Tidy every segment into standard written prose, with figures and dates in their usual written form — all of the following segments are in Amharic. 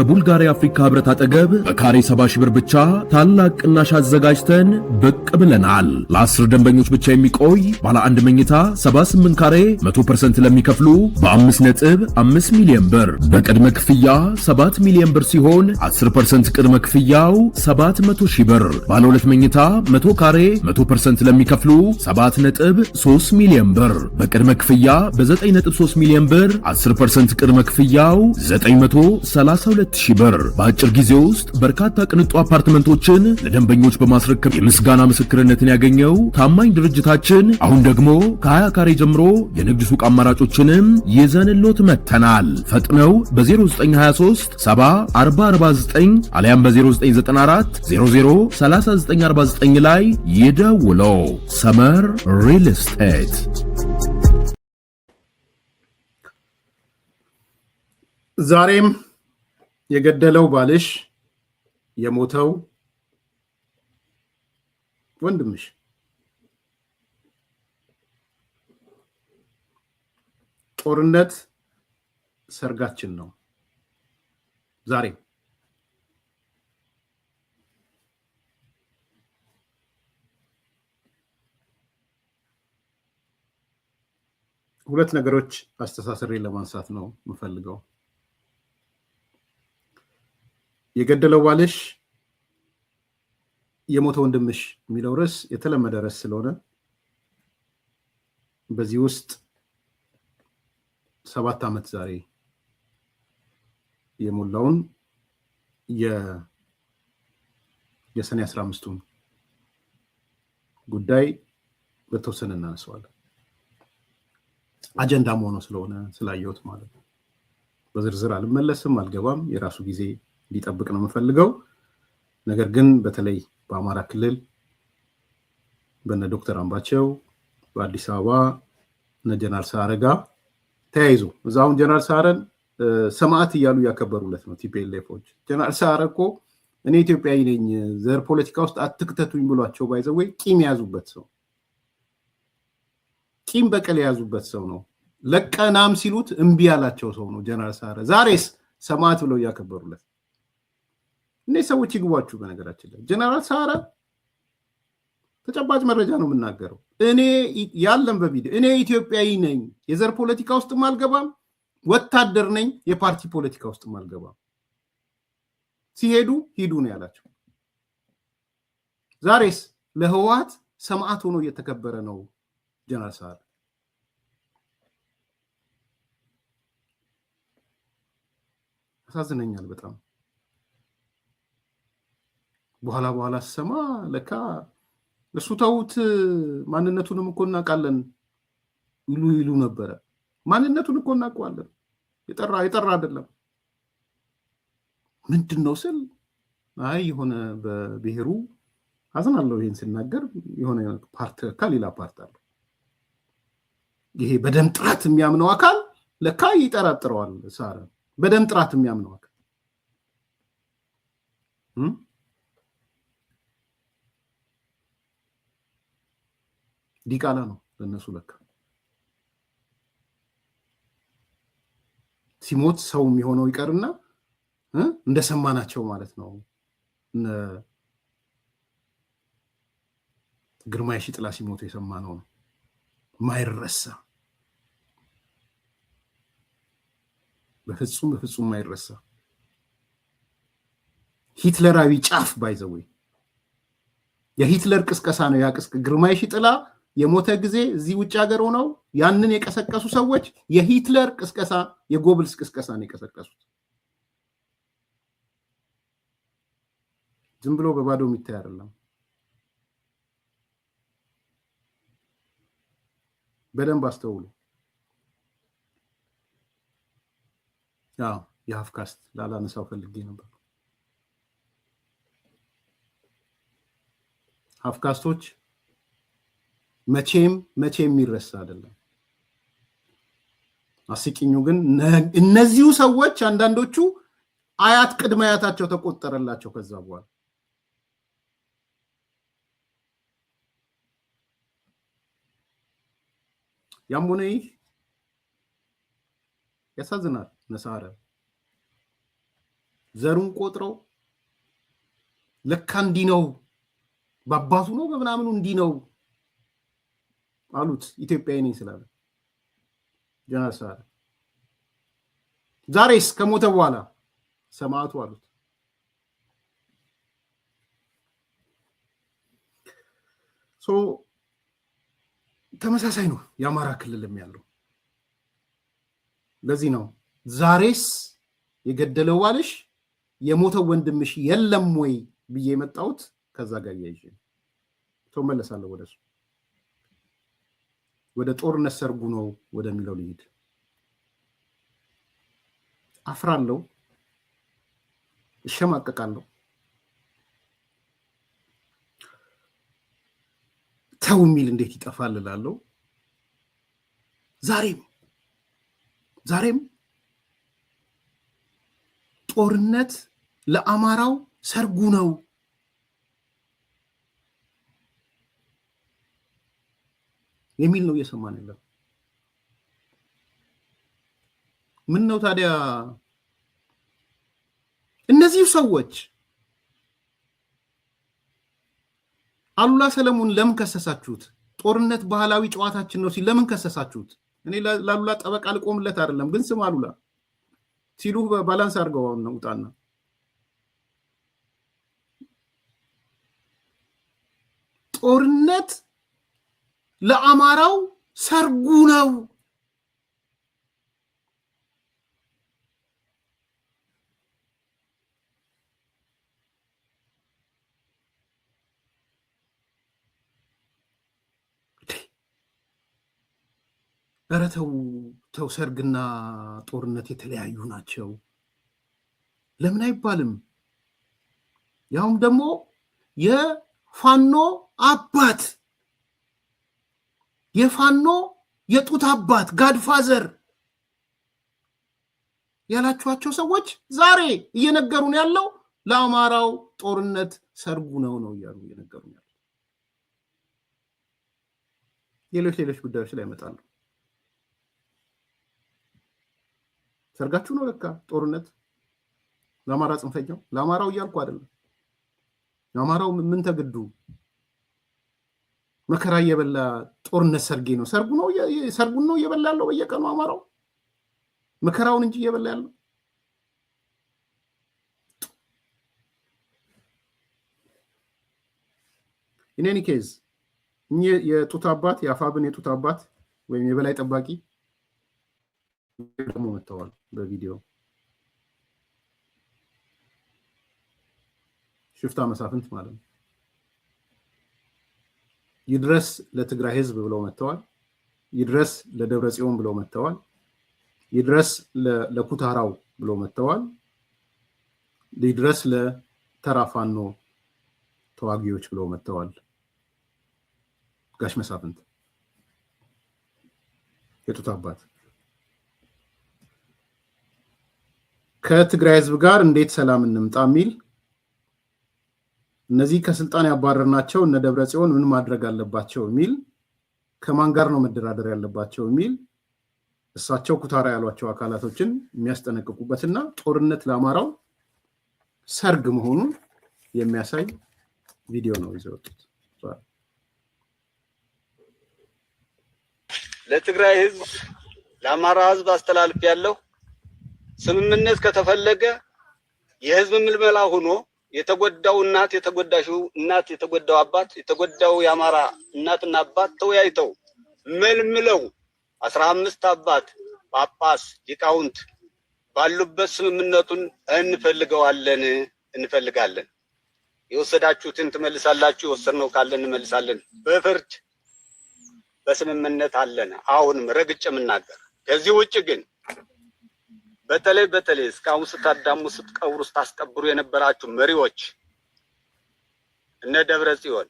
በቡልጋሪያ አፍሪካ ህብረት አጠገብ በካሬ 70 ሺህ ብር ብቻ ታላቅ ቅናሽ አዘጋጅተን ብቅ ብለናል። ለ10 ደንበኞች ብቻ የሚቆይ ባለ አንድ መኝታ 78 ካሬ 100% ለሚከፍሉ በ5.5 ሚሊዮን ብር በቅድመ ክፍያ 7 ሚሊዮን ብር ሲሆን 10% ቅድመ ክፍያው 700 ሺህ ብር። ባለ 2 መኝታ 100 ካሬ 100% ለሚከፍሉ 7.3 ሚሊዮን ብር በቅድመ ክፍያ በ9.3 ሚሊዮን ብር 10% ቅድመ ክፍያው 932 ሺህ ብር። በአጭር ጊዜ ውስጥ በርካታ ቅንጡ አፓርትመንቶችን ለደንበኞች በማስረከብ የምስጋና ምስክርነትን ያገኘው ታማኝ ድርጅታችን አሁን ደግሞ ከ20 ካሬ ጀምሮ የንግድ ሱቅ አማራጮችንም ይዘንሎት መጥተናል። ፈጥነው በ0923 70 4049 አሊያም በ0994 00 3949 ላይ ይደውለው። ሰመር ሪል ስቴት። ዛሬም የገደለው ባልሽ የሞተው ወንድምሽ ጦርነት ሰርጋችን ነው። ዛሬ ሁለት ነገሮች አስተሳስሬ ለማንሳት ነው የምፈልገው። የገደለው ባልሽ የሞተው ወንድምሽ የሚለው ርዕስ የተለመደ ርዕስ ስለሆነ በዚህ ውስጥ 7 ዓመት ዛሬ የሞላውን የሰኔ 15ቱን ጉዳይ በተወሰነ እናነሳዋለን። አጀንዳ ሆኖ ስለሆነ ስላየሁት ማለት ነው። በዝርዝር አልመለስም፣ አልገባም። የራሱ ጊዜ እንዲጠብቅ ነው የምፈልገው። ነገር ግን በተለይ በአማራ ክልል በነ ዶክተር አምባቸው በአዲስ አበባ እነ ጀነራል ሰዓረ ጋር ተያይዞ እዛውን ጀነራል ሰዓረን ሰማዕት እያሉ ያከበሩለት ነው ቲፒኤልኤፎች። ጀነራል ሰዓረ እኮ እኔ ኢትዮጵያዊ ነኝ ዘር ፖለቲካ ውስጥ አትክተቱኝ ብሏቸው ባይዘወይ ቂም የያዙበት ሰው፣ ቂም በቀል የያዙበት ሰው ነው። ለቀናም ሲሉት እምቢ ያላቸው ሰው ነው ጀነራል ሰዓረ። ዛሬስ ሰማዕት ብለው እያከበሩለት እነዚህ ሰዎች ይግቧችሁ። በነገራችን ላይ ጀነራል ሰዓረ ተጨባጭ መረጃ ነው የምናገረው። እኔ ያለም በቪዲዮ እኔ ኢትዮጵያዊ ነኝ፣ የዘር ፖለቲካ ውስጥም አልገባም፣ ወታደር ነኝ፣ የፓርቲ ፖለቲካ ውስጥም አልገባም። ሲሄዱ ሂዱ ነው ያላቸው። ዛሬስ ለህወሓት ሰማዕት ሆኖ እየተከበረ ነው ጀነራል ሰዓረ። ያሳዝነኛል በጣም። በኋላ ስሰማ ለካ እሱ ተውት ማንነቱንም እኮ እናውቃለን ይሉ ነበረ። ማንነቱን እኮ እናውቀዋለን። የጠራ አይደለም። ምንድነው ስል አይ የሆነ በብሔሩ አዝናለሁ ይሄን ስናገር የሆነ ፓርት ከሌላ ፓርት አለ። ይሄ በደም ጥራት የሚያምነው አካል ለካ ይጠራጥረዋል ሰዓረ። በደም ጥራት የሚያምነው አካል ዲቃላ ነው ለነሱ ለካ። ሲሞት ሰው የሚሆነው ይቀርና እንደሰማናቸው ማለት ነው። ግርማ የሺጥላ ሲሞት የሰማነው ነው ማይረሳ፣ በፍጹም ማይረሳ ሂትለራዊ ጫፍ ባይዘወይ የሂትለር ቅስቀሳ ነው ያቅስቅ። ግርማ የሺጥላ የሞተ ጊዜ እዚህ ውጭ ሀገር ሆነው ያንን የቀሰቀሱ ሰዎች የሂትለር ቅስቀሳ የጎብልስ ቅስቀሳ ነው የቀሰቀሱት። ዝም ብሎ በባዶ የሚታይ አይደለም። በደንብ አስተውሉ። የሀፍካስት ላላነሳው ፈልጌ ነበር። ሀፍካስቶች መቼም የሚረሳ አይደለም። አስቂኙ ግን እነዚሁ ሰዎች አንዳንዶቹ አያት ቅድመ አያታቸው ተቆጠረላቸው ከዛ በኋላ ያሙነ ይህ ያሳዝናል። ነሳረ ዘሩን ቆጥረው ለካ እንዲህ ነው በአባቱ ነው በምናምኑ እንዲህ ነው አሉት። ኢትዮጵያዊ ነኝ ስላለ ጀነራል ሰዓረ ዛሬስ ከሞተ በኋላ ሰማዕቱ አሉት። ተመሳሳይ ነው የአማራ ክልልም ያለው። ለዚህ ነው ዛሬስ የገደለው ባልሽ የሞተው ወንድምሽ የለም ወይ ብዬ የመጣሁት። ከዛ ጋር ያይዤ ተመለሳለሁ ወደሱ ወደ ጦርነት ሰርጉ ነው ወደሚለው ልሂድ። አፍራለሁ፣ እሸማቀቃለሁ። ተው የሚል እንዴት ይጠፋል እላለሁ። ዛሬም ጦርነት ለአማራው ሰርጉ ነው የሚል ነው እየሰማን ያለው። ምን ነው ታዲያ እነዚህ ሰዎች አሉላ ሰለሞን ለምን ከሰሳችሁት? ጦርነት ባህላዊ ጨዋታችን ነው ሲል ለምን ከሰሳችሁት? እኔ ለአሉላ ጠበቃ ልቆምለት አይደለም፣ ግን ስም አሉላ ሲሉ ባላንስ አድርገው ነው ውጣና ጦርነት ለአማራው ሰርጉ ነው። ኧረ ተው፣ ሰርግና ጦርነት የተለያዩ ናቸው ለምን አይባልም? ያውም ደግሞ የፋኖ አባት የፋኖ የጡት አባት ጋድፋዘር ያላችኋቸው ሰዎች ዛሬ እየነገሩን ያለው ለአማራው ጦርነት ሰርጉ ነው እያሉ እየነገሩን ያለው። ሌሎች ጉዳዮች ላይ ይመጣሉ። ሰርጋችሁ ነው ለካ ጦርነት ለአማራ ጽንፈኛው፣ ለአማራው እያልኩ አይደለም። ለአማራው ምን ተግዱ መከራ እየበላ ጦርነት ሰርጌ ነው ሰርጉን ነው እየበላ ያለው በየቀኑ አማራው መከራውን እንጂ እየበላ ያለው። ኢን ኤኒ ኬዝ የጡት አባት የአፋብን የጡት አባት ወይም የበላይ ጠባቂ ደግሞ መጥተዋል በቪዲዮ ሽፍታ መሳፍንት ማለት ነው። ይድረስ ለትግራይ ህዝብ ብለው መጥተዋል። ይድረስ ለደብረ ጽዮን ብለው መጥተዋል። ይድረስ ለኩታራው ብለው መጥተዋል። ይድረስ ለተራፋኖ ተዋጊዎች ብለው መጥተዋል። ጋሽ መሳፍንት የጡት አባት ከትግራይ ህዝብ ጋር እንዴት ሰላም እንምጣ የሚል እነዚህ ከስልጣን ያባረርናቸው እነ ደብረ ጽዮን ምን ማድረግ አለባቸው የሚል ከማን ጋር ነው መደራደር ያለባቸው የሚል እሳቸው ኩታራ ያሏቸው አካላቶችን የሚያስጠነቅቁበትና ጦርነት ለአማራው ሰርግ መሆኑን የሚያሳይ ቪዲዮ ነው ይዘው ወጡት። ለትግራይ ህዝብ ለአማራ ህዝብ አስተላልፍ ያለው ስምምነት ከተፈለገ የህዝብ ምልመላ ሆኖ የተጎዳው እናት የተጎዳው አባት የተጎዳው የአማራ እናትና አባት ተወያይተው መልምለው 15 አባት ጳጳስ ሊቃውንት ባሉበት ስምምነቱን እንፈልጋለን። የወሰዳችሁትን ትመልሳላችሁ፣ የወሰድነው ካለ እንመልሳለን። በፍርድ በስምምነት አለን። አሁንም ረግጬ የምናገር ከዚህ ውጭ ግን በተለይ እስካሁን ስታዳሙ ስትቀብሩ ስታስቀብሩ የነበራችሁ መሪዎች እነ ደብረ ጽዮን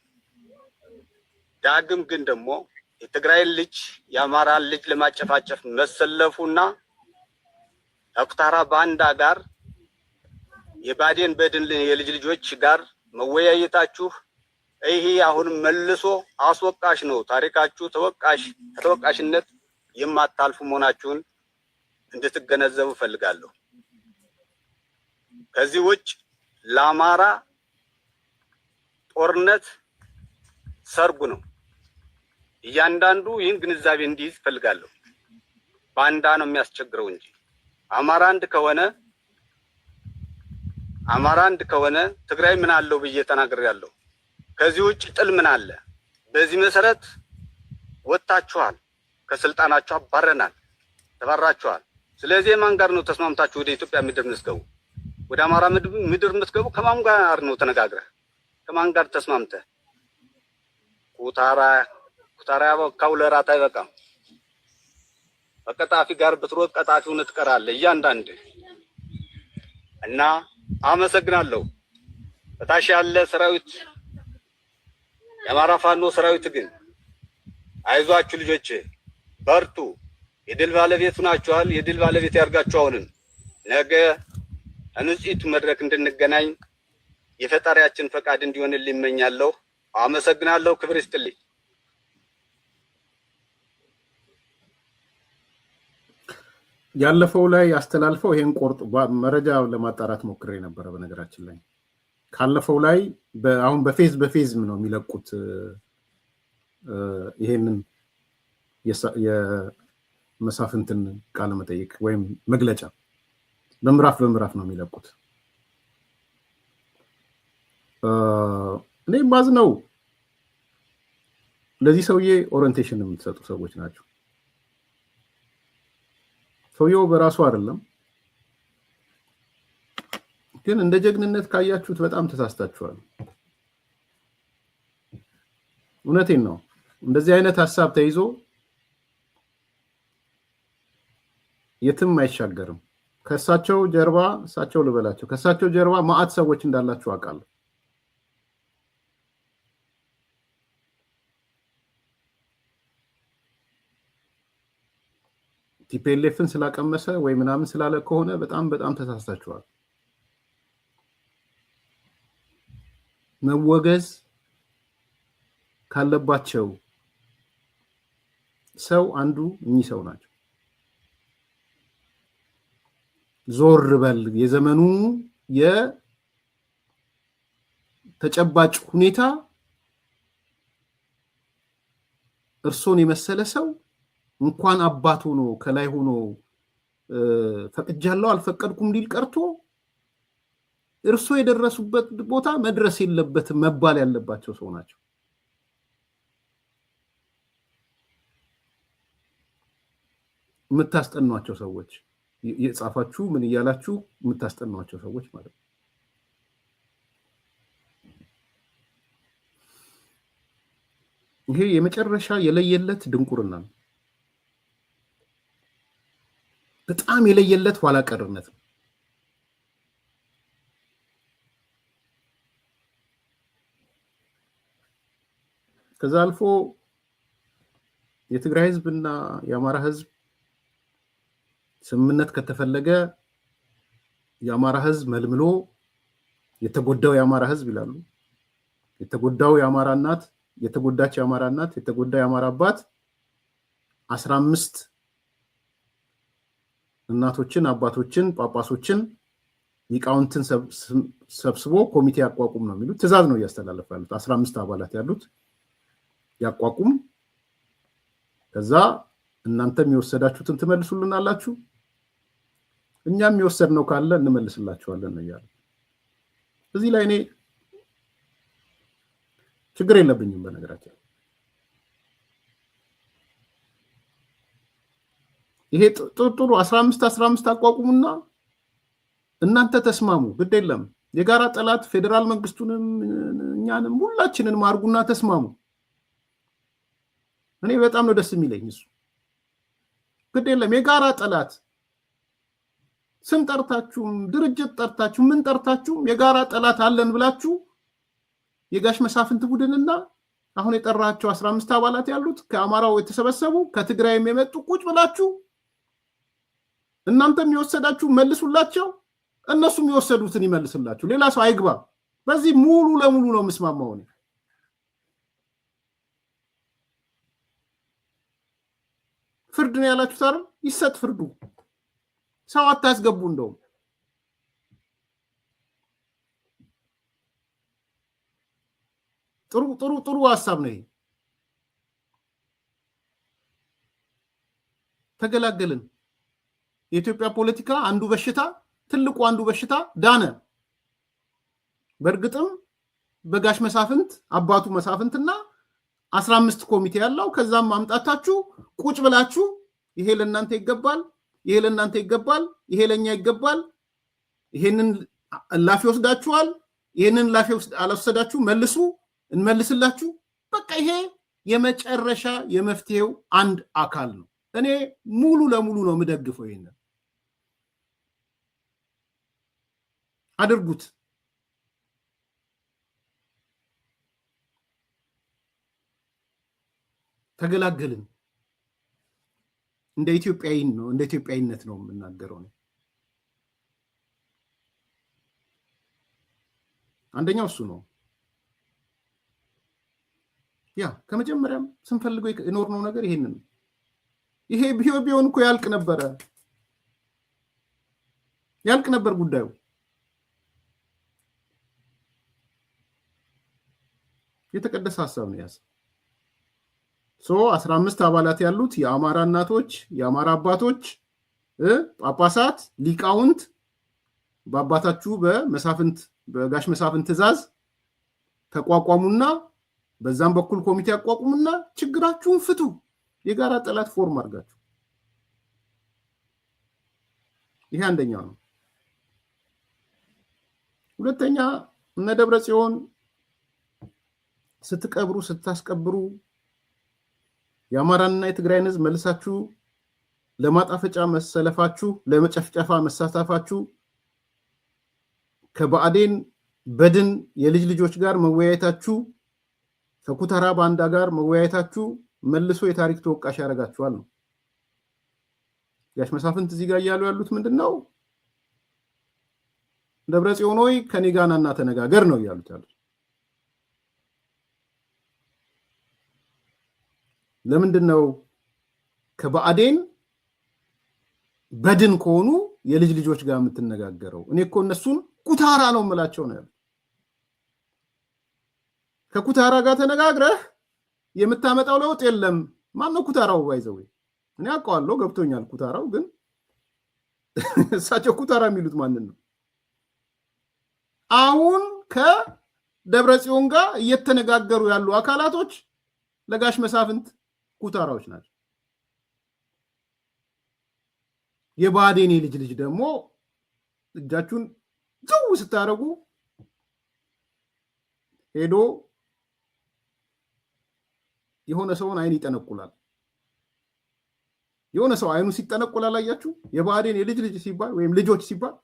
ዳግም ግን ደግሞ የትግራይን ልጅ የአማራን ልጅ ለማጨፋጨፍ መሰለፉና አቁታራ ባንዳ ጋር የባዴን በድን የልጅ ልጆች ጋር መወያየታችሁ ይሄ አሁንም መልሶ አስወቃሽ ነው። ታሪካችሁ ተወቃሽነት የማታልፉ መሆናችሁን እንድትገነዘቡ ፈልጋለሁ። ከዚህ ውጭ ለአማራ ጦርነት ሰርጉ ነው። እያንዳንዱ ይህን ግንዛቤ እንዲይዝ ፈልጋለሁ። ባንዳ ነው የሚያስቸግረው እንጂ አማራ አንድ ከሆነ ትግራይ ምን አለው ብዬ ተናግሬያለሁ። ከዚህ ውጭ ጥል ምን አለ? በዚህ መሰረት ወጣችኋል፣ ከስልጣናችሁ አባረናል፣ ተባራችኋል። ስለዚህ ማን ጋር ነው ተስማምታችሁ ወደ ኢትዮጵያ ምድር ምትገቡ? ወደ አማራ ምድር ምትገቡ ከማን ጋር ነው ተነጋግረህ? ከማን ጋር ተስማምተህ? ኩታራ ካውለራት አይበቃም። በቀጣፊ ጋር ብትሮጥ ቀጣፊውን ትቀራለህ እያንዳንድ እና አመሰግናለሁ። በታች ያለ ሰራዊት የአማራ ፋኖ ሰራዊት ግን አይዟችሁ ልጆች በርቱ፣ የድል ባለቤት ናችኋል። የድል ባለቤት ያርጋችሁ። አሁንም ነገ እንጽይቱ መድረክ እንድንገናኝ የፈጣሪያችን ፈቃድ እንዲሆንልኝ እመኛለሁ። አመሰግናለሁ። ክብር ይስጥልኝ። ያለፈው ላይ አስተላልፈው ይሄን ቆርጥ መረጃ ለማጣራት ሞክሬ ነበር። በነገራችን ላይ ካለፈው ላይ አሁን በፌዝ ነው የሚለቁት። ይሄንን የመሳፍንትን ቃለ መጠይቅ ወይም መግለጫ በምዕራፍ ነው የሚለቁት። እኔ ማዝነው ለዚህ ሰውዬ ኦሪንቴሽን የምትሰጡ ሰዎች ናቸው። ሰውየው በራሱ አይደለም፣ ግን እንደ ጀግንነት ካያችሁት በጣም ተሳስታችኋል። እውነቴን ነው። እንደዚህ አይነት ሐሳብ ተይዞ የትም አይሻገርም። ከእሳቸው ጀርባ ከእሳቸው ጀርባ ማዕት ሰዎች እንዳላችሁ አውቃለሁ። ቲፒኤልኤፍን ስላቀመሰ ወይ ምናምን ስላለ ከሆነ በጣም ተሳስታችኋል። መወገዝ ካለባቸው ሰው አንዱ እኚህ ሰው ናቸው። ዞር በል የዘመኑ የተጨባጭ ሁኔታ እርሶን የመሰለ ሰው እንኳን አባት ሆኖ ከላይ ሆኖ ፈቅጃለሁ አልፈቀድኩም ሊል ቀርቶ እርሶ የደረሱበት ቦታ መድረስ የለበትም መባል ያለባቸው ሰው ናቸው። የምታስጠኗቸው ሰዎች የጻፋችሁ ምን እያላችሁ የምታስጠኗቸው ሰዎች ማለት ነው። ይሄ የመጨረሻ የለየለት ድንቁርና ነው። በጣም የለየለት ኋላ ቀርነት ነው። ከዛ አልፎ የትግራይ ህዝብና የአማራ ህዝብ ስምምነት ከተፈለገ የአማራ ህዝብ መልምሎ የተጎዳው የአማራ ህዝብ ይላሉ። የተጎዳው የአማራ እናት፣ የተጎዳች የአማራ እናት፣ የተጎዳ የአማራ አባት 15 እናቶችን፣ አባቶችን፣ ጳጳሶችን፣ ሊቃውንትን ሰብስቦ ኮሚቴ ያቋቁም ነው የሚሉት። ትዕዛዝ ነው እያስተላለፈ ያሉት። 15 አባላት ያሉት ያቋቁም። ከዛ እናንተም የወሰዳችሁትን ትመልሱልናላችሁ፣ እኛም የወሰድነው ካለ እንመልስላችኋለን ነው ያለው። እዚህ ላይ እኔ ችግር የለብኝም። በነገራችን ይሄ ጥሩ 15 አቋቁሙና እናንተ ተስማሙ፣ ግድ የለም የጋራ ጠላት ፌደራል መንግስቱንም እኛንም ሁላችንንም አርጉና ተስማሙ። እኔ በጣም ነው ደስ የሚለኝ እሱ። ግድ የለም የጋራ ጠላት ስም ጠርታችሁም ድርጅት ጠርታችሁ ምን ጠርታችሁም የጋራ ጠላት አለን ብላችሁ የጋሽ መሳፍንት ቡድንና አሁን የጠራቸው 15 አባላት ያሉት ከአማራው የተሰበሰቡ ከትግራይም የመጡ ቁጭ ብላችሁ እናንተም የወሰዳችሁ መልሱላቸው፣ እነሱም የወሰዱትን ይመልስላችሁ። ሌላ ሰው አይግባ። በዚህ ሙሉ ለሙሉ ነው የምስማማው። ፍርድ ነው ያላችሁት አይደል? ይሰጥ ፍርዱ። ሰው አታስገቡ። እንደውም ጥሩ ሐሳብ ነው። ተገላገልን። የኢትዮጵያ ፖለቲካ አንዱ በሽታ ትልቁ አንዱ በሽታ ዳነ። በእርግጥም በጋሽ መሳፍንት አባቱ መሳፍንትና 15 ኮሚቴ ያለው ከዛም ማምጣታችሁ ቁጭ ብላችሁ ይሄ ለእናንተ ይገባል፣ ይሄ ለእናንተ ይገባል፣ ይሄ ለኛ ይገባል፣ ይሄንን ላፊ ወስዳችኋል፣ ይሄንን ላፊ አልወሰዳችሁ መልሱ እንመልስላችሁ። በቃ ይሄ የመጨረሻ የመፍትሄው አንድ አካል ነው። እኔ ሙሉ ለሙሉ ነው የምደግፈው። ይሄንን አድርጉት። ተገላገልን። እንደ ኢትዮጵያዊነት ነው የምናገረው ነው። አንደኛው እሱ ነው። ያ ከመጀመሪያም ስንፈልገው የኖርነው ነገር ይሄንን ነው። ይሄ ቢሆን እኮ ያልቅ ነበር ጉዳዩ። የተቀደሰ ሐሳብ ነው ያስ 15 አባላት ያሉት የአማራ እናቶች፣ የአማራ አባቶች፣ ጳጳሳት፣ ሊቃውንት በአባታችሁ በጋሽ መሳፍንት ትእዛዝ ተቋቋሙና በዛም በኩል ኮሚቴ አቋቁሙና ችግራችሁን ፍቱ። የጋራ ጠላት ፎርም አድርጋችሁ። ይሄ አንደኛው ነው። ሁለተኛ እነ ደብረጽዮን ስትቀብሩ ስታስቀብሩ የአማራና የትግራይን ህዝብ መልሳችሁ ለማጣፈጫ መሰለፋችሁ፣ ለመጨፍጨፋ መሳተፋችሁ፣ ከብአዴን በድን የልጅ ልጆች ጋር መወያየታችሁ፣ ከኩታራ ባንዳ ጋር መወያየታችሁ መልሶ የታሪክ ተወቃሽ ያደርጋችኋል ነው። ጋሽ መሳፍንት እዚህ ጋር እያሉ ያሉት ምንድነው? ደብረጽዮን ሆይ ከኔ ጋር ና ተነጋገር ነው እያሉት ያሉት። ለምንድን ነው ከብአዴን በድን ከሆኑ የልጅ ልጆች ጋር የምትነጋገረው? እኔ እኮ እነሱን ኩታራ ነው የምላቸው ነው ያሉት። ከኩታራ ጋር ተነጋግረህ የምታመጣው ለውጥ የለም። ማን ነው ኩታራው? ባይዘው እኔ አውቀዋለሁ፣ ገብቶኛል። ኩታራው ግን እሳቸው ኩታራ የሚሉት ማንን ነው? አሁን ከደብረጽዮን ጋር እየተነጋገሩ ያሉ አካላቶች ለጋሽ መሳፍንት ኩታራዎች ናቸው። የብአዴን ልጅ ደግሞ እጃችሁን ዘው ስታረጉ ሄዶ የሆነ ሰውን አይን ይጠነቁላል። የሆነ ሰው አይኑ ሲጠነቁል አላያችሁ? የብአዴን ልጅ ሲባል ወይም ልጆች ሲባል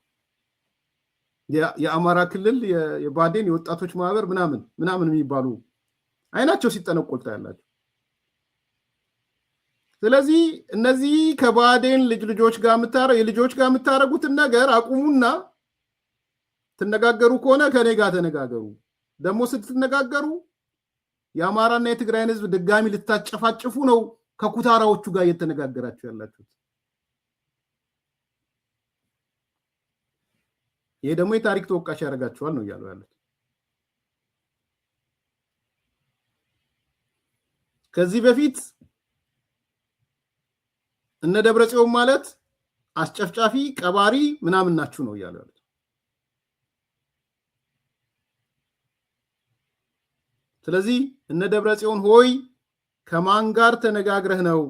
የአማራ ክልል የብአዴን የወጣቶች ማህበር ምናምን የሚባሉ አይናቸው ሲጠነቁል ታያላችሁ። ስለዚህ እነዚህ ከብአዴን ልጆች ጋር የምታረጉትን ነገር አቁሙና ትነጋገሩ ከሆነ ከኔ ጋር ተነጋገሩ። ደግሞ ስትነጋገሩ የአማራና የትግራይን ህዝብ ድጋሚ ልታጨፋጭፉ ነው ከኩታራዎቹ ጋር እየተነጋገራችሁ ያላችሁት። ይሄ ደግሞ የታሪክ ተወቃሽ ያደርጋችኋል ነው እያሉ ያሉት። ከዚህ በፊት እነ ደብረጽዮን ማለት አስጨፍጫፊ ቀባሪ ምናምን ናችሁ ነው እያሉ ያሉት። ስለዚህ እነ ደብረጽዮን ሆይ ከማን ጋር ተነጋግረህ ነው?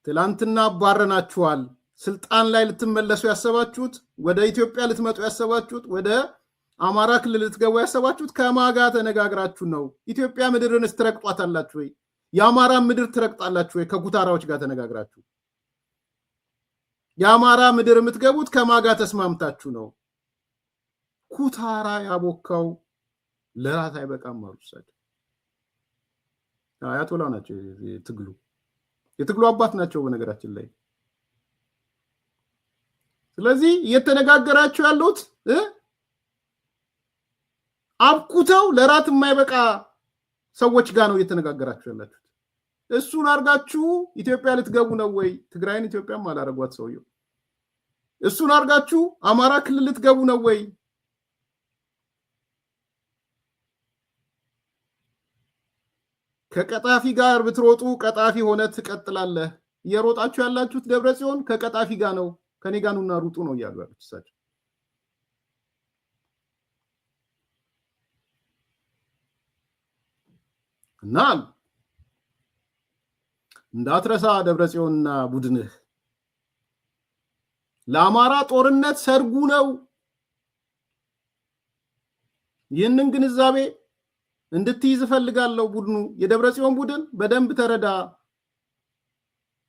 ትላንትና አባረናችኋል። ስልጣን ላይ ልትመለሱ ያሰባችሁት፣ ወደ ኢትዮጵያ ልትመጡ ያሰባችሁት፣ ወደ አማራ ክልል ልትገቡ ያሰባችሁት ከማን ጋር ተነጋግራችሁ ነው? ኢትዮጵያ ምድርን ትረግጧታላችሁ ወይ? የአማራ ምድር ትረግጣላችሁ ወይ? ከኩታራዎች ጋር ተነጋግራችሁ። የአማራ ምድር የምትገቡት ከማን ጋር ተስማምታችሁ ነው? ኩታራ ያቦካው ለራት አይበቃም ማለት ነው። አያቶላ ናቸው የትግሉ አባት ናቸው በነገራችን ላይ። ስለዚህ እየተነጋገራችሁ ያሉት አብኩተው ለራት የማይበቃ ሰዎች ጋር ነው እየተነጋገራችሁ ያላችሁት። እሱን አርጋችሁ ኢትዮጵያ ልትገቡ ነው ወይ? ትግራይን ኢትዮጵያም አላረጓት ሰውየው። እሱን አርጋችሁ አማራ ክልል ልትገቡ ነው ወይ? ከቀጣፊ ጋር ብትሮጡ ቀጣፊ ሆነ ትቀጥላለህ። እየሮጣችሁ ያላችሁት ደብረጽዮን ከቀጣፊ ጋር ነው፣ ከኔ ጋር ኑና ሩጡ ነው እያሉ ያሉት እሳቸው። እና እንዳትረሳ ደብረጽዮንና ቡድንህ ለአማራ ጦርነት ሰርጉ ነው። ይህንን ግንዛቤ እንድትይዝ ፈልጋለሁ። ቡድኑ የደብረጽዮን ቡድን በደንብ ተረዳ።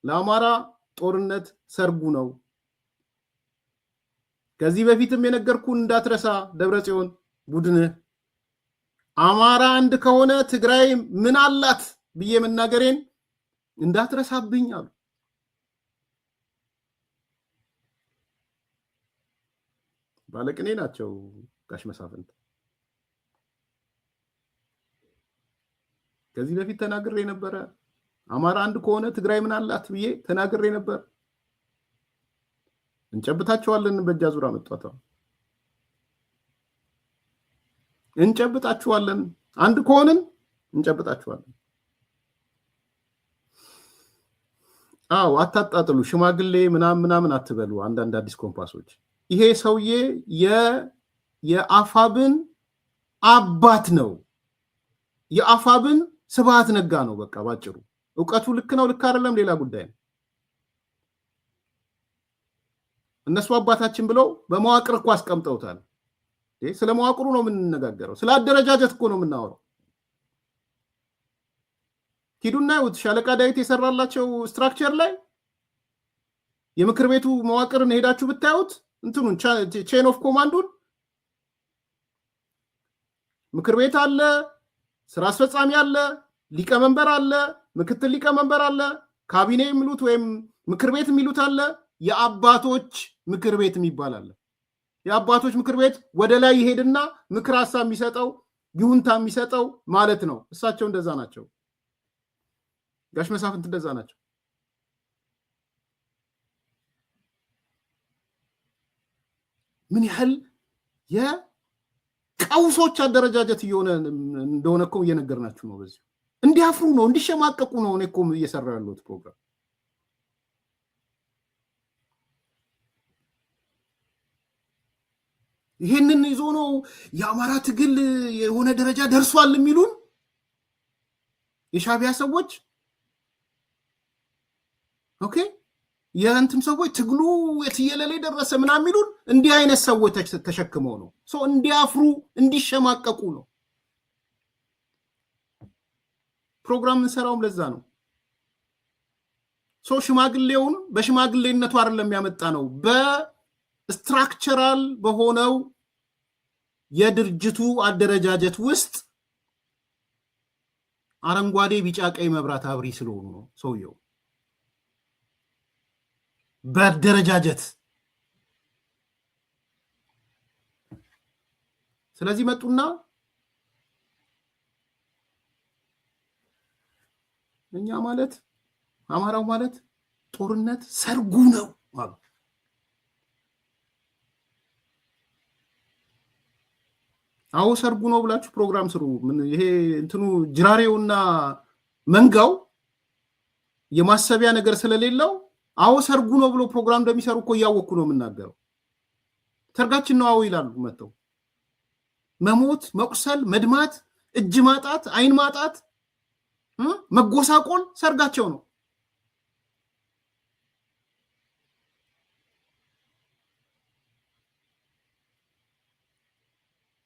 ለአማራ ጦርነት ሰርጉ ነው። ከዚህ በፊትም የነገርኩን እንዳትረሳ ደብረጽዮን ቡድንህ አማራ አንድ ከሆነ ትግራይ ምን አላት ብዬ መናገሬን እንዳትረሳብኝ አሉ። ባለቅኔ ናቸው ጋሽ መሳፍንት። ከዚህ በፊት ተናግሬ ነበረ። አማራ አንድ ከሆነ ትግራይ ምን አላት ብዬ ተናግሬ ነበር። እንጨብጣቸዋለን። በእጃዙር አመጣጣ እንጨብጣቸዋለን። አንድ ከሆነን እንጨብጣቸዋለን። አዎ አታጣጥሉ። ሽማግሌ ምናምን አትበሉ። አንዳንድ አዲስ ኮምፓሶች ይሄ ሰውዬ የአፋብን አባት ነው። የአፋብን ስብሃት ነጋ ነው። በቃ ባጭሩ እውቀቱ ልክ ነው ልክ አይደለም ሌላ ጉዳይ ነው። እነሱ አባታችን ብለው በመዋቅር እኮ አስቀምጠውታል። ስለ መዋቅሩ ነው የምንነጋገረው። ስለ አደረጃጀት እኮ ነው የምናወራው። ሂዱና ይሁት ሻለቃ ዳዊት የሰራላቸው ስትራክቸር ላይ የምክር ቤቱ መዋቅርን ሄዳችሁ ብታዩት እንትኑን ቼን ኦፍ ኮማንዱን ምክር ቤት አለ፣ ስራ አስፈጻሚ አለ፣ ሊቀመንበር አለ፣ ምክትል ሊቀመንበር አለ፣ ካቢኔ የሚሉት ወይም ምክር ቤት የሚሉት አለ፣ የአባቶች ምክር ቤት የሚባል አለ። የአባቶች ምክር ቤት ወደ ላይ ይሄድና ምክር ሀሳብ የሚሰጠው ይሁንታ የሚሰጠው ማለት ነው። እሳቸው እንደዛ ናቸው። ጋሽ መሳፍንት እንደዛ ናቸው። ምን ያህል የቀውሶች አደረጃጀት እየሆነ እንደሆነ እኮ እየነገርናችሁ ነው። በዚህ እንዲያፍሩ ነው እንዲሸማቀቁ ነው እኔ እኮ እየሰራ ያለሁት ፕሮግራም። ይሄንን ይዞ ነው የአማራ ትግል የሆነ ደረጃ ደርሷል የሚሉን የሻቢያ ሰዎች። ኦኬ የእንትን ሰዎች ትግሉ የትየለሌ ደረሰ ምናምን የሚሉን እንዲህ አይነት ሰዎች ተሸክመው ነው። እንዲያፍሩ እንዲሸማቀቁ ነው ፕሮግራም እንሰራውም ለዛ ነው። ሽማግሌውን በሽማግሌነቱ አይደለም ያመጣ ነው፣ በስትራክቸራል በሆነው የድርጅቱ አደረጃጀት ውስጥ አረንጓዴ ቢጫ ቀይ መብራት አብሪ ስለሆኑ ነው ሰውየው በአደረጃጀት። ስለዚህ መጡና እኛ ማለት አማራው ማለት ጦርነት ሰርጉ ነው አሉ። አዎ ሰርጉ ነው ብላችሁ ፕሮግራም ስሩ። ምን ይሄ እንትኑ ጅራሬውና መንጋው የማሰቢያ ነገር ስለሌለው አዎ ሰርጉ ነው ብሎ ፕሮግራም እንደሚሰሩ እኮ እያወኩ ነው የምናገረው። ሰርጋችን ነው አዎ ይላሉ መተው። መሞት፣ መቁሰል፣ መድማት፣ እጅ ማጣት፣ አይን ማጣት፣ መጎሳቆል ሰርጋቸው ነው።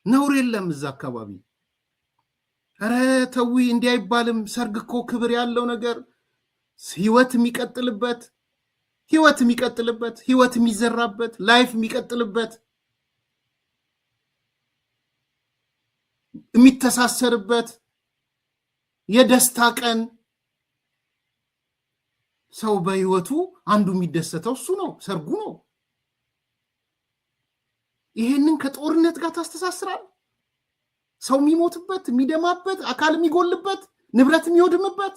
ነውር የለም እዛ አካባቢ። ኧረ ተዊ እንዲህ አይባልም። ሰርግ እኮ ክብር ያለው ነገር፣ ህይወት የሚቀጥልበት ህይወት የሚዘራበት ላይፍ የሚቀጥልበት የሚተሳሰርበት የደስታ ቀን፣ ሰው በህይወቱ አንዱ የሚደሰተው እሱ ነው፣ ሰርጉ ነው። ይሄንን ከጦርነት ጋር ታስተሳስራል። ሰው የሚሞትበት፣ የሚደማበት፣ አካል የሚጎልበት፣ ንብረት የሚወድምበት።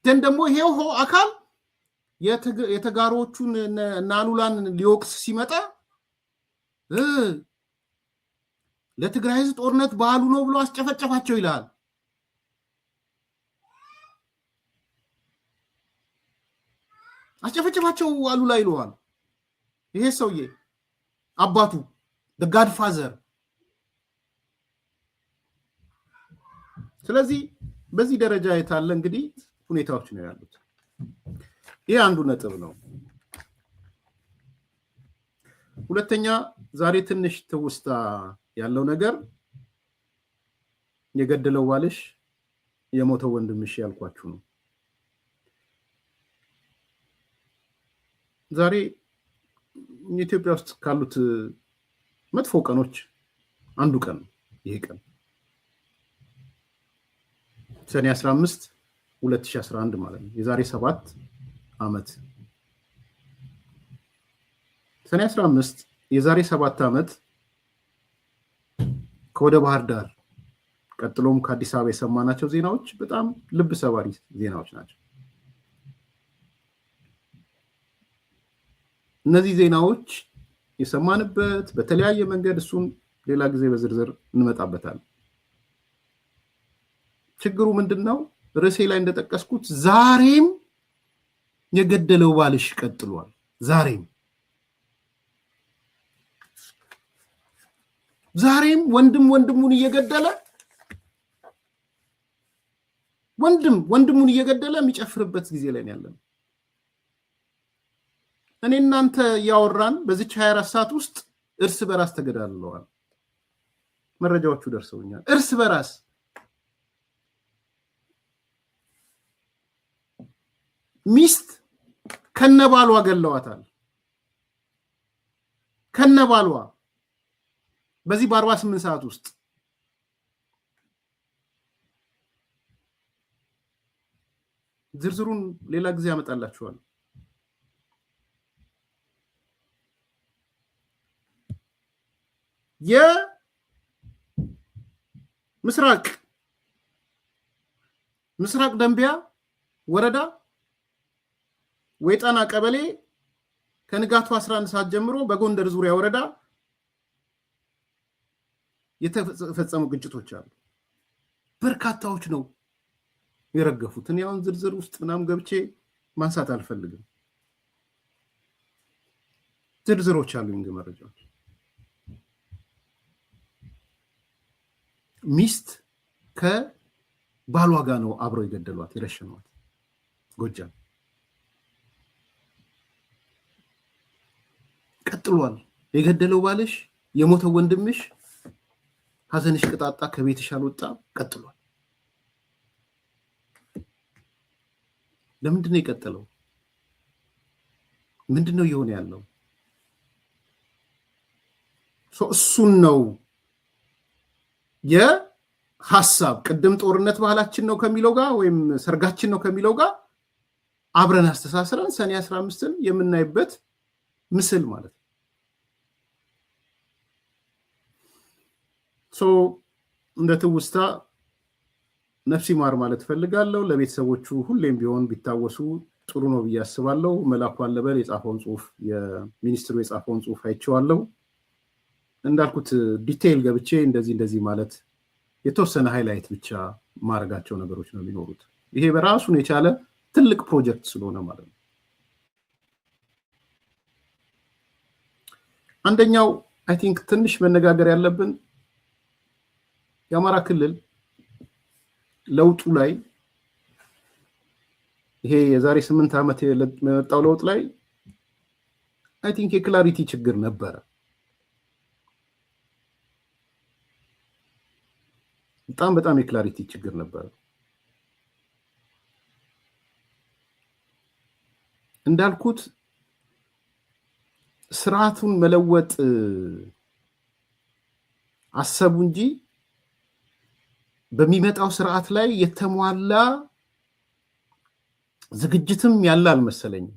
ግን ደግሞ ይሄው አካል የተጋሮቹን ናሉላን ሊወቅስ ሲመጣ ለትግራይ ህዝብ ጦርነት ባህሉ ነው ብሎ አስጨፈጨፋቸው ይላል። አስጨፈጨፋቸው አሉላ ይለዋል። ይሄ ሰውዬ አባቱ the godfather። ስለዚህ በዚህ ደረጃ የታለ እንግዲህ ሁኔታዎች ነው ያሉት። ይሄ አንዱ ነጥብ ነው። ሁለተኛ ዛሬ ትንሽ ትውስታ ያለው ነገር የገደለው ባልሽ የሞተው ወንድምሽ ያልኳችሁ ነው። ዛሬ ኢትዮጵያ ውስጥ ካሉት መጥፎ ቀኖች አንዱ ቀን ይሄ ቀን ሰኔ 15 2011 ማለት ነው። የዛሬ 7 ዓመት ሰኔ 15 የዛሬ 7 ዓመት ከወደ ባህር ዳር ቀጥሎም ከአዲስ አበባ የሰማናቸው ዜናዎች በጣም ልብ ሰባሪ ዜናዎች ናቸው። እነዚህ ዜናዎች የሰማንበት በተለያየ መንገድ እሱን ሌላ ጊዜ በዝርዝር እንመጣበታለን። ችግሩ ምንድነው? ርዕሴ ላይ እንደጠቀስኩት ዛሬም የገደለው ባልሽ ቀጥሏል። ዛሬም ወንድም ወንድሙን እየገደለ ወንድሙን እየገደለ የሚጨፍርበት ጊዜ ላይ ያለነው። እኔ እናንተ ያወራን በዚህ 24 ሰዓት ውስጥ እርስ በራስ ተገዳድለዋል። መረጃዎቹ ደርሰውኛል። እርስ በራስ ሚስት ከነባሏ ገለዋታል። ከነባሏ በዚህ በ48 ሰዓት ውስጥ ዝርዝሩን ሌላ ጊዜ ያመጣላችኋል። ምስራቅ ደንቢያ ወረዳ ወይጣና ቀበሌ ከንጋቱ 11 ሰዓት ጀምሮ በጎንደር ዙሪያ ወረዳ የተፈጸሙ ግጭቶች አሉ። በርካታዎች ነው የረገፉት። እኔ አሁን ዝርዝር ውስጥ ምናምን ገብቼ ማንሳት አልፈልግም። ዝርዝሮች አሉ እንግዲህ መረጃዎች። ሚስት ከባሏ ጋር ነው አብረው የገደሏት የረሸኗት። ጎጃም ቀጥሏል። የገደለው ባልሽ የሞተው ወንድምሽ ሀዘንሽ ቅጣጣ ከቤትሽ አልወጣ ቀጥሏል። ለምንድን ነው የቀጠለው? ምንድነው እየሆነ ያለው? እሱን ነው የሐሳብ ቅድም ጦርነት ባህላችን ነው ከሚለው ጋር ወይም ሰርጋችን ነው ከሚለው ጋር አብረን አስተሳስረን ሰኔ 15ን የምናይበት ምስል ማለት ነው። እንደ ትውስታ ነፍስ ይማር ማለት ፈልጋለሁ። ለቤተሰቦቹ ሁሌም ቢሆን ቢታወሱ ጥሩ ነው ብዬ አስባለሁ። መላኩ አለበል የጻፈውን ጽሁፍ የሚኒስትሩ የጻፈውን ጽሁፍ አይቼዋለሁ። እንዳልኩት ዲቴይል ገብቼ እንደዚህ ማለት የተወሰነ ሃይላይት ብቻ ማድረጋቸው ነገሮች ነው የሚኖሩት። ይሄ በራሱን የቻለ ትልቅ ፕሮጀክት ስለሆነ ማለት ነው። አንደኛው አይ ቲንክ ትንሽ መነጋገር ያለብን የአማራ ክልል ለውጡ ላይ ይሄ የዛሬ 8 ዓመት የመጣው ለውጥ ላይ አይ ቲንክ የክላሪቲ ችግር ነበረ። በጣም የክላሪቲ ችግር ነበረ። እንዳልኩት ስርዓቱን መለወጥ አሰቡ እንጂ በሚመጣው ስርዓት ላይ የተሟላ ዝግጅትም ያለ አልመሰለኝም።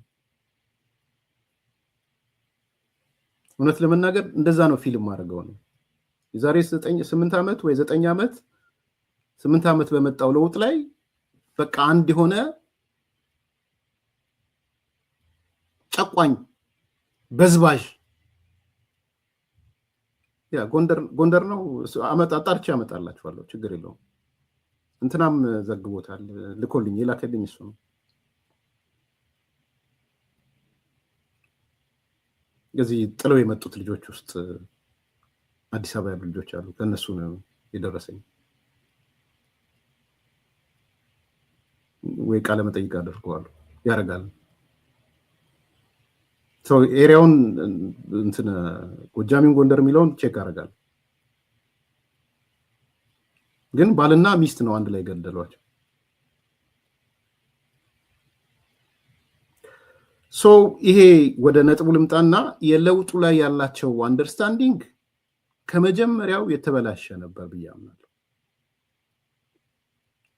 እውነት ለመናገር እንደዛ ነው ፊልም ማድረገው ነው። የዛሬ 8 ዓመት ወይ 9 ዓመት 8 ዓመት በመጣው ለውጥ ላይ በቃ አንድ የሆነ ጨቋኝ በዝባዥ ያ ጎንደር ነው አጣርቼ አመጣላችኋለሁ ችግር የለውም እንትናም ዘግቦታል ልኮልኝ የላከልኝ እሱ ነው እዚህ ጥለው የመጡት ልጆች ውስጥ አዲስ አበባ ያሉ ልጆች አሉ ከነሱ ነው የደረሰኝ ወይ ቃለ መጠይቅ አድርገዋል ያረጋል ኤሪያውን እንትን ጎጃሚን ጎንደር የሚለውን ቼክ አደርጋለሁ ግን ባልና ሚስት ነው አንድ ላይ ገደሏቸው ይሄ ወደ ነጥቡ ልምጣና የለውጡ ላይ ያላቸው አንደርስታንዲንግ ከመጀመሪያው የተበላሸ ነበር ብያምናለሁ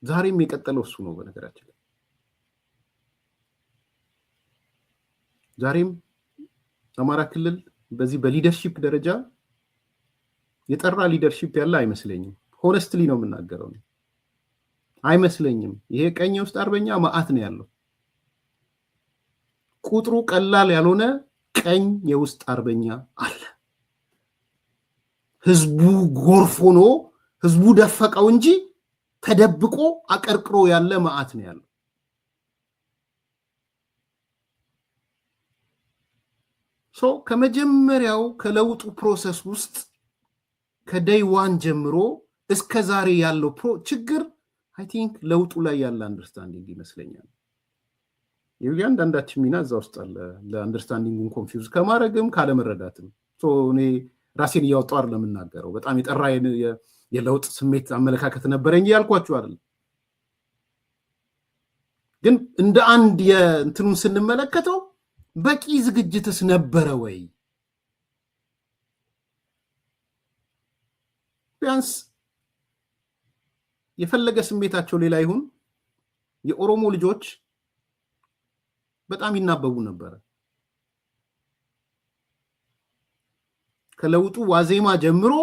ዛሬም የቀጠለው እሱ ነው በነገራችን ላይ ዛሬም አማራ ክልል በዚህ በሊደርሺፕ ደረጃ የጠራ ሊደርሺፕ ያለ አይመስለኝም ሆነስትሊ ነው የምናገረው አይመስለኝም ይሄ ቀኝ ውስጥ አርበኛ ማአት ነው ያለው ቁጥሩ ቀላል ያልሆነ ቀኝ የውስጥ አርበኛ አለ ህዝቡ ጎርፍ ሆኖ ህዝቡ ደፈቀው እንጂ ተደብቆ አቀርቅሮ ያለ ማአት ነው ያለው ከመጀመሪያው ከለውጡ ፕሮሰስ ውስጥ ከday 1 ጀምሮ እስከ ዛሬ ያለው ችግር አይ ቲንክ ለውጡ ላይ ያለ አንደርስታንዲንግ ይመስለኛል የእያንዳንዳችን ሚና እዛ ውስጥ አለ ለአንደርስታንዲንጉን ኮንፊውዝ ከማድረግም ካለመረዳትም እኔ ራሴን እያወጣው አይደለም እናገረው በጣም የጠራ የለውጥ ስሜት አመለካከት ነበረኝ ያልኳችሁ አይደል ግን እንደ አንድ የእንትኑን ስንመለከተው በቂ ዝግጅትስ ነበረ ወይ ቢያንስ የፈለገ ስሜታቸው ሌላ ይሁን የኦሮሞ ልጆች በጣም ይናበቡ ነበር ከለውጡ ዋዜማ ጀምሮ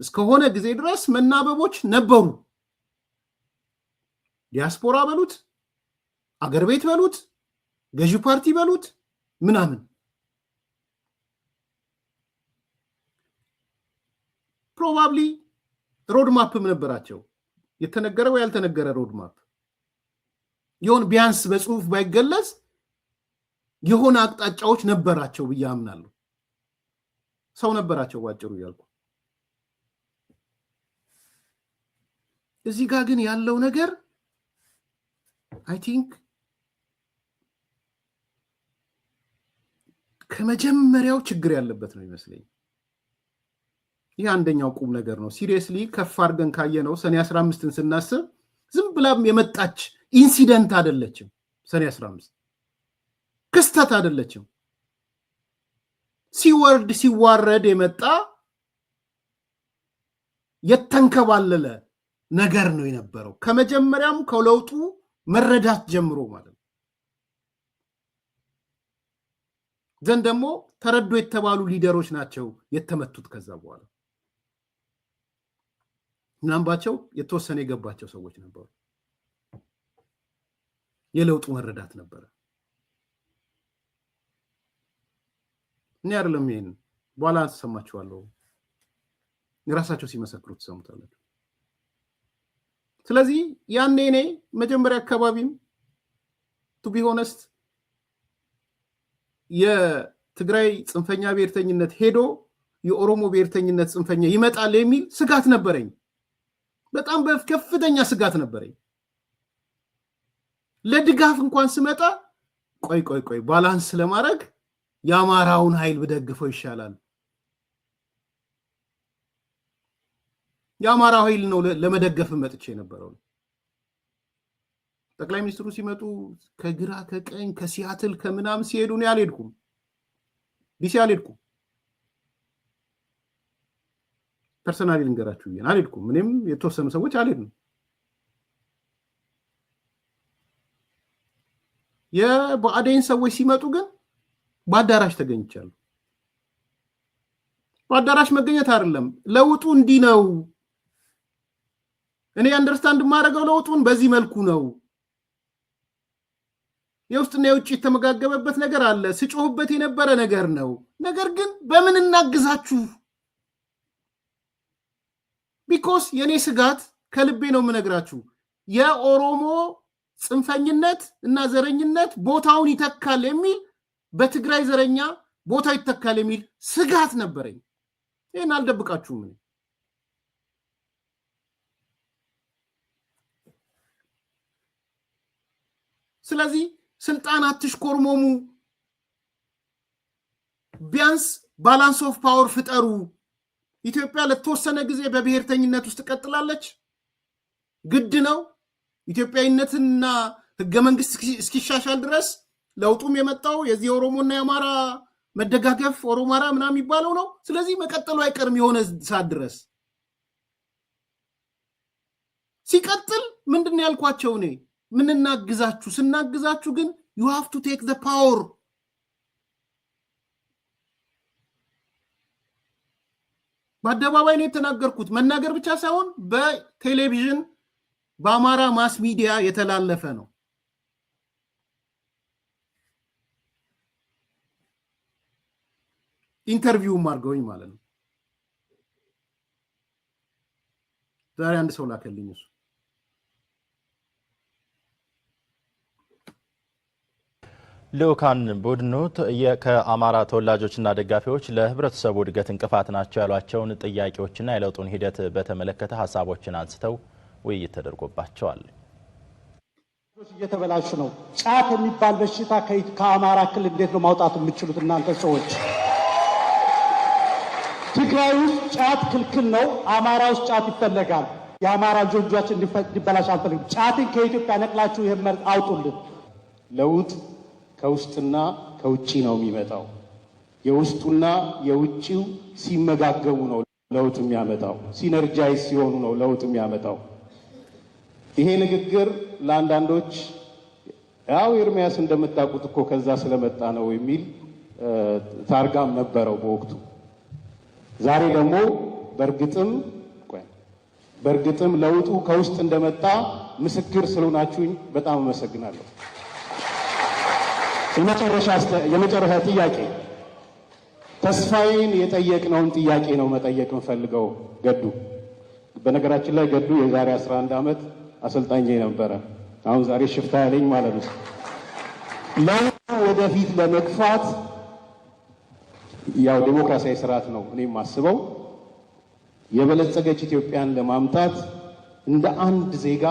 እስከሆነ ጊዜ ድረስ መናበቦች ነበሩ ዲያስፖራ በሉት አገር ቤት በሉት ገዢ ፓርቲ በሉት ምናምን ፕሮባብሊ ሮድ ማፕም ነበራቸው የተነገረው ያልተነገረ ሮድ ማፕ ይሁን ቢያንስ በጽሁፍ ባይገለጽ የሆነ አቅጣጫዎች ነበራቸው ብያምናለሁ ሰው ነበራቸው ዋጭሩ ያልኩ እዚህ ጋር ግን ያለው ነገር አይ ቲንክ ከመጀመሪያው ችግር ያለበት ነው ይመስለኝ ይሄ አንደኛው ቁም ነገር ነው ሲሪየስሊ ከፍ አድርገን ካየነው ሰኔ 15ን ስናስብ ዝም ብላም የመጣች ኢንሲደንት አይደለችም ሰኔ 15 ክስተት አይደለችም ሲዋረድ የመጣ የተንከባለለ ነገር ነው የነበረው ከመጀመሪያም ከለውጡ መረዳት ጀምሮ ማለት ነው ዘንድ ደግሞ ተረዶ የተባሉ ሊደሮች ናቸው የተመቱት ከዛ በኋላ ምናምባቸው የተወሰነ የገባቸው ሰዎች ነበሩ የለውጡ መረዳት ነበር እኔ አይደለም ይሄን በኋላ ተሰማችኋለሁ የራሳቸው ሲመሰክሩት ሰምታላችሁ ስለዚህ ያኔ እኔ መጀመሪያ አካባቢም to be honest የትግራይ ጽንፈኛ ብሔርተኝነት ሄዶ የኦሮሞ ብሔርተኝነት ጽንፈኛ ይመጣል የሚል ስጋት ነበረኝ በጣም በከፍተኛ ስጋት ነበረኝ ለድጋፍ እንኳን ስመጣ ቆይ ባላንስ ለማድረግ ያማራውን ኃይል በደግፈው ይሻላል ያማራው ኃይል ነው ለመደገፍ መጥቼ ነበርው ጠቅላይ ሚኒስትሩ ሲመጡ ከግራ ከቀኝ ከሲያትል ከምናም ሲሄዱ ነው ያልሄድኩም ዲሲ አልሄድኩም ፐርሰናሊ ልንገራችሁ ይሄን አልሄድኩም ምንም የተወሰኑ ሰዎች አልሄድንም የባዕዴን ሰዎች ሲመጡ ግን ባዳራሽ ተገኝቻለሁ ባዳራሽ መገኘት አይደለም ለውጡ እንዲ ነው እኔ አንደርስታንድ ማድረገው ለውጡን በዚህ መልኩ ነው የውስጥና የውጭ የተመጋገበበት ነገር አለ። ስጮህበት የነበረ ነገር ነው። ነገር ግን በምን እናግዛችሁ? ቢኮዝ የኔ ስጋት ከልቤ ነው የምነግራችሁ፣ የኦሮሞ ጽንፈኝነት እና ዘረኝነት ቦታውን ይተካል የሚል በትግራይ ዘረኛ ቦታው ይተካል የሚል ስጋት ነበረኝ። ይህን አልደብቃችሁም። ስለዚህ ስልጣን አትሽኮርሞሙ፣ ቢያንስ ባላንስ ኦፍ ፓወር ፍጠሩ። ኢትዮጵያ ለተወሰነ ጊዜ በብሔርተኝነት ውስጥ ትቀጥላለች፣ ግድ ነው። ኢትዮጵያዊነትና ህገ መንግስት እስኪሻሻል ድረስ ለውጡም የመጣው የዚህ ኦሮሞና የአማራ መደጋገፍ ኦሮማራ ምናምን የሚባለው ነው። ስለዚህ መቀጠሉ አይቀርም የሆነ ሰዓት ድረስ። ሲቀጥል ምንድን ነው ያልኳቸው እኔ ምን እናግዛችሁ? ስናግዛችሁ ግን you have to take the power። በአደባባይ ነው የተናገርኩት። መናገር ብቻ ሳይሆን በቴሌቪዥን በአማራ ማስ ሚዲያ የተላለፈ ነው። ኢንተርቪውም አድርገውኝ ማለት ነው። ዛሬ አንድ ሰው ላከልኝ እሱ ልኡካን ቡድኑ ከአማራ ተወላጆችና ደጋፊዎች ለህብረተሰቡ እድገት እንቅፋት ናቸው ያሏቸውን ጥያቄዎችና የለውጡን ሂደት በተመለከተ ሐሳቦችን አንስተው ውይይት ተደርጎባቸዋል። እየተበላሹ ነው። ጫት የሚባል በሽታ ከአማራ ክልል እንዴት ነው ማውጣት የምትችሉት እናንተ ሰዎች? ትግራይ ውስጥ ጫት ክልክል ነው፣ አማራ ውስጥ ጫት ይፈለጋል። የአማራ ልጆች እንዲበላሽ አልፈልግም። ጫትን ከኢትዮጵያ ነቅላችሁ ይሄን አውጡልን። ለውጥ ከውስጥና ከውጪ ነው የሚመጣው። የውስጡና የውጪው ሲመጋገቡ ነው ለውጥ የሚያመጣው። ሲነርጃይዝ ሲሆኑ ነው ለውጥ የሚያመጣው። ይሄ ንግግር ለአንዳንዶች ያው ኤርሚያስ እንደምታውቁት እኮ ከዛ ስለመጣ ነው የሚል ታርጋም ነበረው በወቅቱ። ዛሬ ደግሞ በእርግጥም ለውጡ ከውስጥ እንደመጣ ምስክር ስለሆናችሁኝ በጣም አመሰግናለሁ። የመጨረሻ ጥያቄ ተስፋዬን የጠየቅነውን ጥያቄ ነው መጠየቅ የምፈልገው። ገዱ በነገራችን ላይ ገዱ የዛሬ 11 ዓመት አሰልጣኝ ነበረ። አሁን ዛሬ ሽፍታ ያለኝ ማለት ነው። ለውጡ ወደፊት ለመግፋት ያው ዲሞክራሲያዊ ስርዓት ነው እኔ የማስበው። የበለጸገች ኢትዮጵያን ለማምጣት እንደ አንድ ዜጋ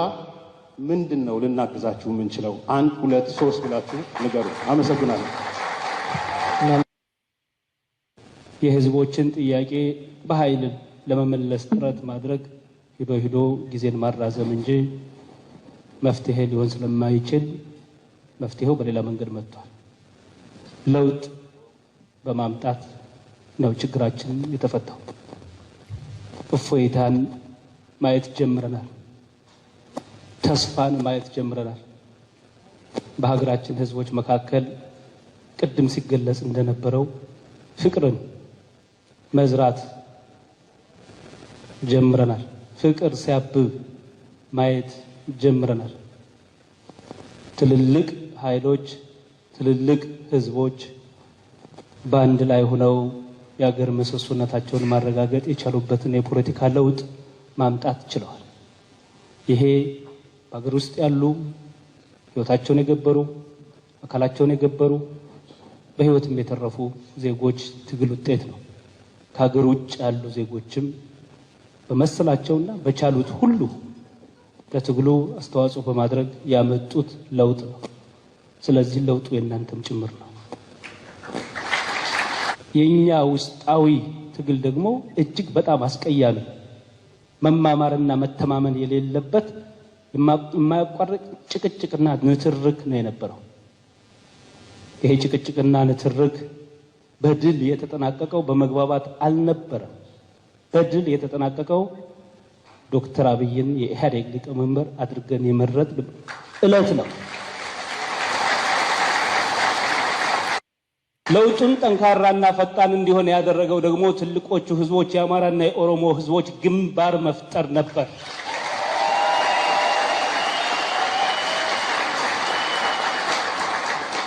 ምንድን ነው ልናግዛችሁ የምንችለው? 1 2 3 ብላችሁ ንገሩ። አመሰግናለሁ። የህዝቦችን ጥያቄ በኃይል ለመመለስ ጥረት ማድረግ ሂዶ ጊዜን ማራዘም እንጂ መፍትሄ ሊሆን ስለማይችል መፍትሄው በሌላ መንገድ መጥቷል። ለውጥ በማምጣት ነው ችግራችን የተፈታው። እፎይታን ማየት ጀምረናል። ተስፋን ማየት ጀምረናል። በሀገራችን ህዝቦች መካከል ቅድም ሲገለጽ እንደነበረው ፍቅርን መዝራት ጀምረናል። ፍቅር ሲያብብ ማየት ጀምረናል። ትልልቅ ኃይሎች፣ ትልልቅ ህዝቦች በአንድ ላይ ሆነው የሀገር ምሰሶነታቸውን ማረጋገጥ የቻሉበትን የፖለቲካ ለውጥ ማምጣት ችለዋል። ይሄ በሀገር ውስጥ ያሉ ህይወታቸውን የገበሩ አካላቸውን የገበሩ በህይወትም የተረፉ ዜጎች ትግል ውጤት ነው። ከሀገር ውጭ ያሉ ዜጎችም በመሰላቸውና በቻሉት ሁሉ ለትግሉ አስተዋጽኦ በማድረግ ያመጡት ለውጥ ነው። ስለዚህ ለውጡ የእናንተም ጭምር ነው። የኛ ውስጣዊ ትግል ደግሞ እጅግ በጣም አስቀያሚ፣ መማማርና መተማመን የሌለበት የማያቋርጥ ጭቅጭቅና ንትርክ ነው የነበረው። ይሄ ጭቅጭቅና ንትርክ በድል የተጠናቀቀው በመግባባት አልነበረም። በድል የተጠናቀቀው ዶክተር አብይን የኢህአዴግ ሊቀመንበር አድርገን የመረጥ ዕለት ነው። ለውጡን ጠንካራና ፈጣን እንዲሆን ያደረገው ደግሞ ትልቆቹ ህዝቦች የአማራና የኦሮሞ ህዝቦች ግንባር መፍጠር ነበር።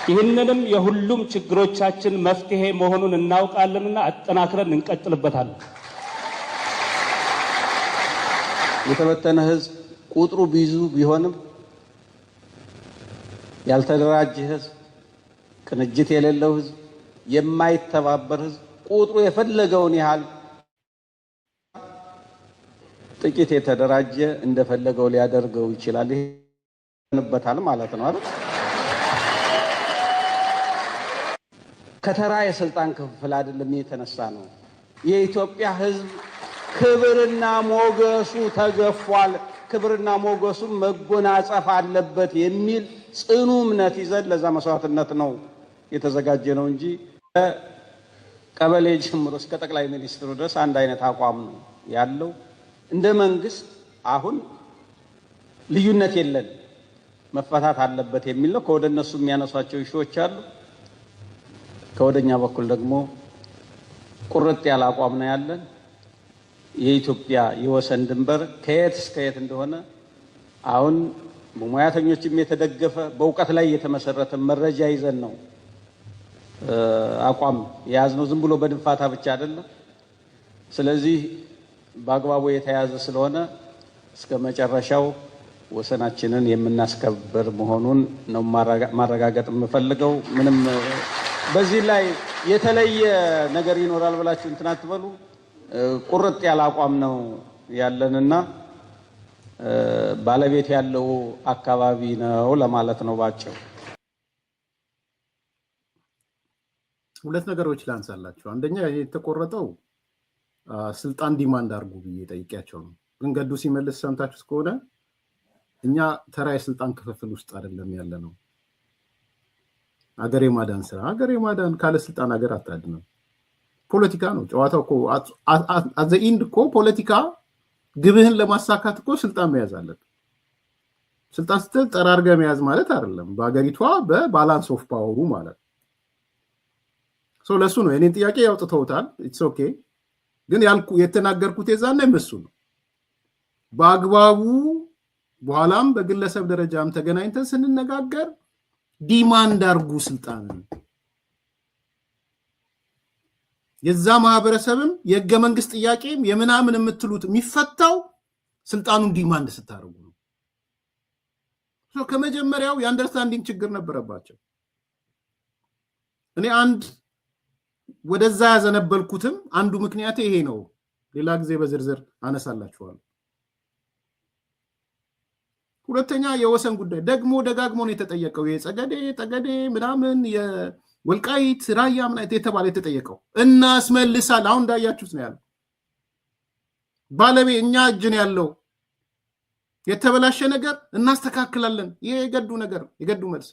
ይህንንም የሁሉም ችግሮቻችን መፍትሄ መሆኑን እናውቃለንና አጠናክረን እንቀጥልበታለን። የተበተነ ህዝብ ቁጥሩ ብዙ ቢሆንም ያልተደራጀ ህዝብ፣ ቅንጅት የሌለው ህዝብ፣ የማይተባበር ህዝብ ቁጥሩ የፈለገውን ያህል ጥቂት የተደራጀ እንደፈለገው ሊያደርገው ይችላል። ይሄንበታል ማለት ነው አይደል? ከተራ የስልጣን ክፍል አይደለም የተነሳ ነው። የኢትዮጵያ ህዝብ ክብርና ሞገሱ ተገፏል፣ ክብርና ሞገሱ መጎናጸፍ አለበት የሚል ጽኑ እምነት ይዘን ለዛ መስዋዕትነት ነው የተዘጋጀ ነው እንጂ ቀበሌ ጀምሮ እስከ ጠቅላይ ሚኒስትሩ ድረስ አንድ አይነት አቋም ነው ያለው። እንደ መንግስት አሁን ልዩነት የለን፣ መፈታት አለበት የሚል ነው። ከወደ እነሱ የሚያነሷቸው ኢሹዎች አሉ። ከወደኛ በኩል ደግሞ ቁርጥ ያለ አቋም ነው ያለን። የኢትዮጵያ የወሰን ድንበር ከየት እስከ የት እንደሆነ አሁን በሙያተኞችም የተደገፈ በእውቀት ላይ የተመሰረተ መረጃ ይዘን ነው አቋም የያዝነው። ዝም ብሎ በድንፋታ ብቻ አይደለም። ስለዚህ በአግባቡ የተያዘ ስለሆነ እስከ መጨረሻው ወሰናችንን የምናስከብር መሆኑን ነው ማረጋገጥ የምፈልገው። ምንም በዚህ ላይ የተለየ ነገር ይኖራል ብላችሁ እንትን አትበሉ። ቁርጥ ያለ አቋም ነው ያለንና ባለቤት ያለው አካባቢ ነው ለማለት ነው ባጭሩ። ሁለት ነገሮች ላንሳላችሁ። አንደኛ የተቆረጠው ስልጣን ዲማንድ አድርጉ ብዬ ጠይቄያቸው ነው። ግን ገዱ ሲመልስ ሰምታችሁት ከሆነ እኛ ተራ የስልጣን ክፍፍል ውስጥ አይደለም ያለ ነው። አገር የማዳን ስራ፣ አገር የማዳን ካለ ስልጣን አገር አታድንም። ፖለቲካ ነው ጨዋታው እኮ። አዘ ኢንድ እኮ ፖለቲካ ግብህን ለማሳካት እኮ ስልጣን መያዝ አለብህ። ስልጣን ስትል ጠራርገ መያዝ ማለት አይደለም። በአገሪቷ በባላንስ ኦፍ ፓወሩ ማለት ነው። ለሱ ነው የኔን ጥያቄ ያውጥተውታል። ኢትስ ኦኬ። ግን የተናገርኩት የዛና እሱ ነው። በአግባቡ በኋላም በግለሰብ ደረጃም ተገናኝተን ስንነጋገር ዲማንድ አርጉ ስልጣንን። የዛ ማህበረሰብም የህገ መንግስት ጥያቄም የምናምን የምትሉት የሚፈታው ስልጣኑን ዲማንድ ስታደርጉ ነው። ከመጀመሪያው የአንደርስታንዲንግ ችግር ነበረባቸው። እኔ አንድ ወደዛ ያዘነበልኩትም አንዱ ምክንያት ይሄ ነው። ሌላ ጊዜ በዝርዝር አነሳላችኋለሁ። ሁለተኛ የወሰን ጉዳይ ደግሞ ደጋግሞ ነው የተጠየቀው። የጸገዴ ምናምን የወልቃይት ራያ ምናምን የተባለ የተጠየቀው እናስመልሳል። አሁን እንዳያችሁት ነው ያለው። ባለቤት እኛ እጅ ነው ያለው። የተበላሸ ነገር እናስተካክላለን። ይሄ የገዱ ነገር የገዱ መልስ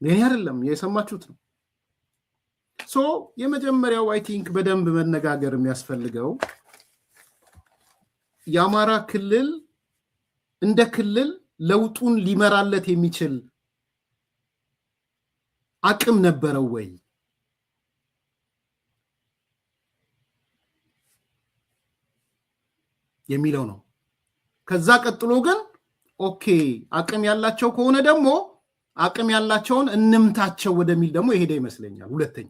የኔ አይደለም፣ የሰማችሁት ነው። የመጀመሪያው አይ ቲንክ በደንብ መነጋገር የሚያስፈልገው የአማራ ክልል እንደ ክልል ለውጡን ሊመራለት የሚችል አቅም ነበረው ወይ የሚለው ነው። ከዛ ቀጥሎ ግን ኦኬ አቅም ያላቸው ከሆነ ደግሞ አቅም ያላቸውን እንምታቸው ወደሚል ደግሞ የሄደ ይመስለኛል። ሁለተኛ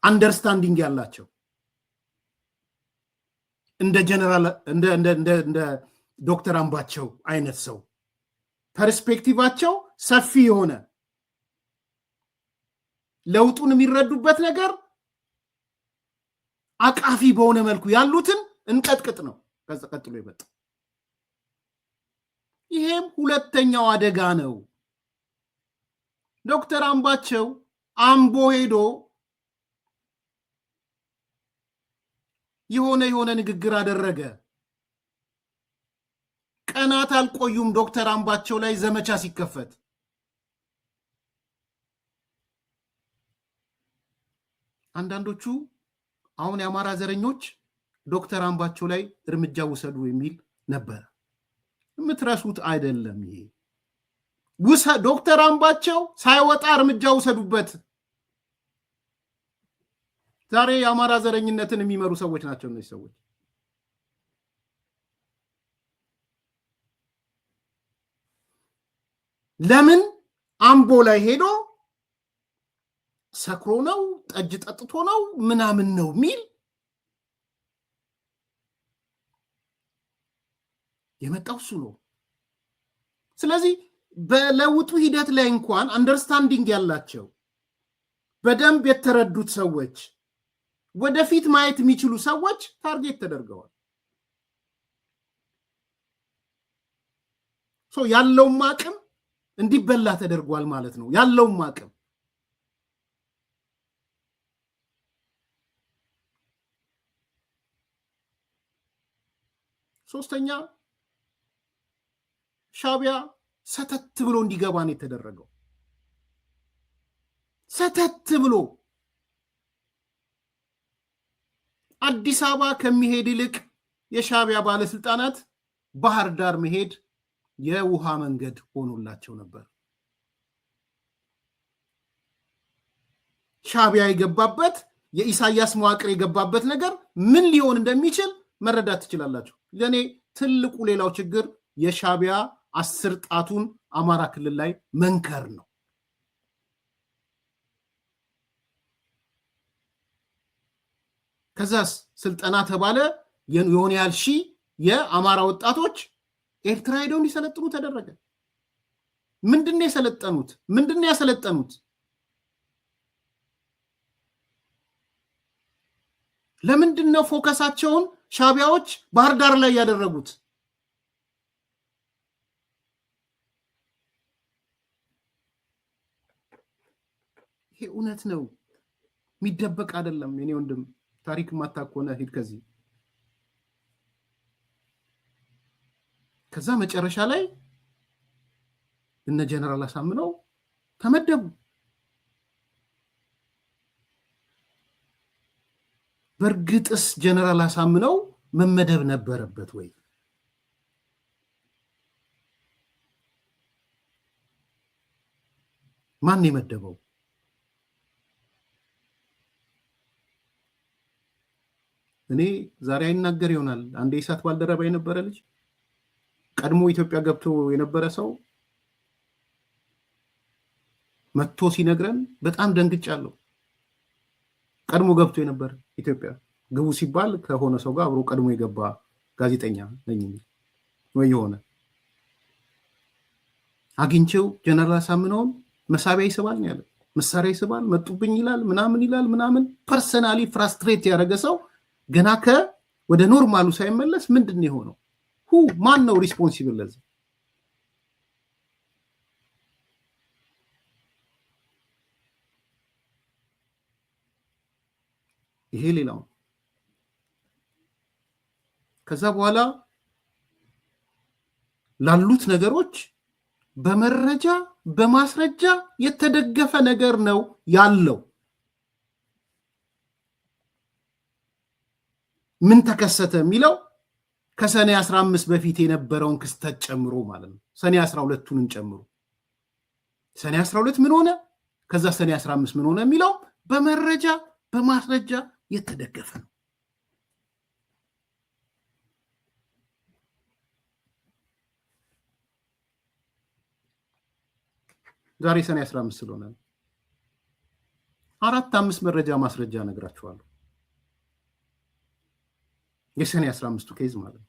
አንደርስታንዲንግ ያላቸው እንደ ጀነራል እንደ ዶክተር አምባቸው አይነት ሰው ፐርስፔክቲቫቸው ሰፊ የሆነ ለውጡን የሚረዱበት ነገር አቃፊ በሆነ መልኩ ያሉትን እንቀጥቅጥ ነው ከዛ ቀጥሎ ይመጣ። ይሄም ሁለተኛው አደጋ ነው። ዶክተር አምባቸው አምቦ ሄዶ የሆነ ንግግር አደረገ። ቀናት አልቆዩም ዶክተር አምባቸው ላይ ዘመቻ ሲከፈት። አንዳንዶቹ አሁን የአማራ ዘረኞች ዶክተር አምባቸው ላይ እርምጃ ውሰዱ የሚል ነበር። የምትረሱት አይደለም። ይሄ ዶክተር አምባቸው ሳይወጣ እርምጃ ውሰዱበት። ዛሬ የአማራ ዘረኝነትን የሚመሩ ሰዎች ናቸው እነዚህ ሰዎች። ለምን አምቦ ላይ ሄዶ ሰክሮ ነው ጠጅ ጠጥቶ ነው ምናምን ነው ሚል የመጣው እሱ ነው። ስለዚህ በለውጡ ሂደት ላይ እንኳን አንደርስታንዲንግ ያላቸው በደንብ የተረዱት ሰዎች ወደፊት ማየት የሚችሉ ሰዎች ታርጌት ተደርገዋል። ያለውም አቅም እንዲበላ ተደርጓል ማለት ነው። ያለውም አቅም ሶስተኛ ሻዕቢያ ሰተት ብሎ እንዲገባ ነው የተደረገው። ሰተት ብሎ አዲስ አበባ ከሚሄድ ይልቅ የሻዕቢያ ባለስልጣናት ባህር ዳር መሄድ የውሃ መንገድ ሆኖላቸው ነበር። ሻዕቢያ የገባበት የኢሳያስ መዋቅር የገባበት ነገር ምን ሊሆን እንደሚችል መረዳት ትችላላችሁ። ለኔ ትልቁ ሌላው ችግር የሻዕቢያ 10 ጣቱን አማራ ክልል ላይ መንከር ነው። ከዛስ ስልጠና ተባለ። የሆነ ያህል ሺህ የአማራ ወጣቶች ኤርትራ ሄደው እንዲሰለጥኑ ተደረገ። ምንድነው የሰለጠኑት? ምንድነው ያሰለጠኑት? ለምንድነው ፎከሳቸውን ሻዕቢያዎች ባህር ዳር ላይ ያደረጉት? ይሄ እውነት ነው፣ የሚደበቅ አይደለም። የኔ ወንድም ታሪክ ማታቆነ ሂድ ከዚህ። ከዛ መጨረሻ ላይ እነ ጀነራል አሳምነው ተመደቡ። በእርግጥስ ጀነራል አሳምነው መመደብ ነበረበት ወይ? ማን የመደበው? እኔ ዛሬ አይናገር ይሆናል። አንድ የኢሳት ባልደረባ የነበረ ልጅ ቀድሞ ኢትዮጵያ ገብቶ የነበረ ሰው መጥቶ ሲነግረን በጣም ደንግጫለሁ። ቀድሞ ገብቶ የነበረ ኢትዮጵያ ግቡ ሲባል ከሆነ ሰው ጋር አብሮ ቀድሞ የገባ ጋዜጠኛ ነኝ ወይ የሆነ አግኝቼው ጀነራል አሳምነውን መሳቢያ ይስባል ነው ያለ። መሳሪያ ይስባል፣ መጡብኝ ይላል፣ ምናምን ፐርሰናሊ ፍራስትሬት ያደረገ ሰው ገና ወደ ኖርማሉ ሳይመለስ ምንድን ነው የሆነው? ማን ነው ሪስፖንሲብል ለዚህ? ይሄ ሌላው። ከዛ በኋላ ላሉት ነገሮች በመረጃ በማስረጃ የተደገፈ ነገር ነው ያለው። ምን ተከሰተ የሚለው ከሰኔ 15 በፊት የነበረውን ክስተት ጨምሮ ማለት ነው። ሰኔ 12ቱንም ጨምሮ ሰኔ 12 ምን ሆነ፣ ከዛ ሰኔ 15 ምን ሆነ የሚለው በመረጃ በማስረጃ የተደገፈ ነው። ዛሬ ሰኔ 15 ስለሆነ 4-5 መረጃ ማስረጃ ነግራችኋለሁ። የሰኔ 15ቱ ኬዝ ማለት ነው።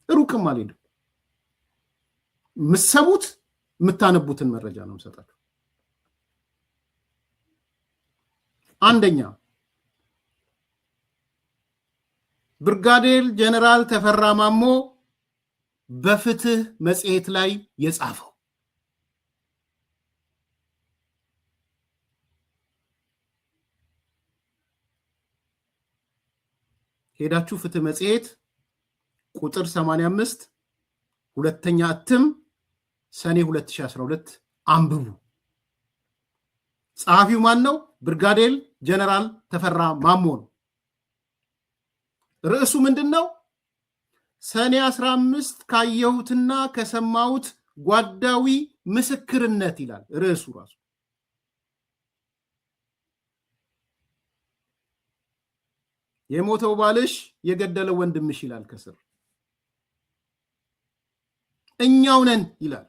ሩቅም አልሄድም። የምትሰሙት የምታነቡትን መረጃ ነው የምሰጣችሁ። አንደኛ ብርጋዴር ጀነራል ተፈራ ማሞ በፍትህ መጽሔት ላይ የጻፈው ሄዳችሁ ፍትህ መጽሔት ቁጥር 85 ሁለተኛ እትም ሰኔ 2012 አንብቡ። ጸሐፊው ማን ነው? ብርጋዴር ጀነራል ተፈራ ማሞ ነው። ርዕሱ ምንድነው? ሰኔ 15 ካየሁትና ከሰማሁት ጓዳዊ ምስክርነት ይላል ርዕሱ ራሱ። የሞተው ባልሽ የገደለው ወንድምሽ ይላል ከስር። እኛው ነን ይላል።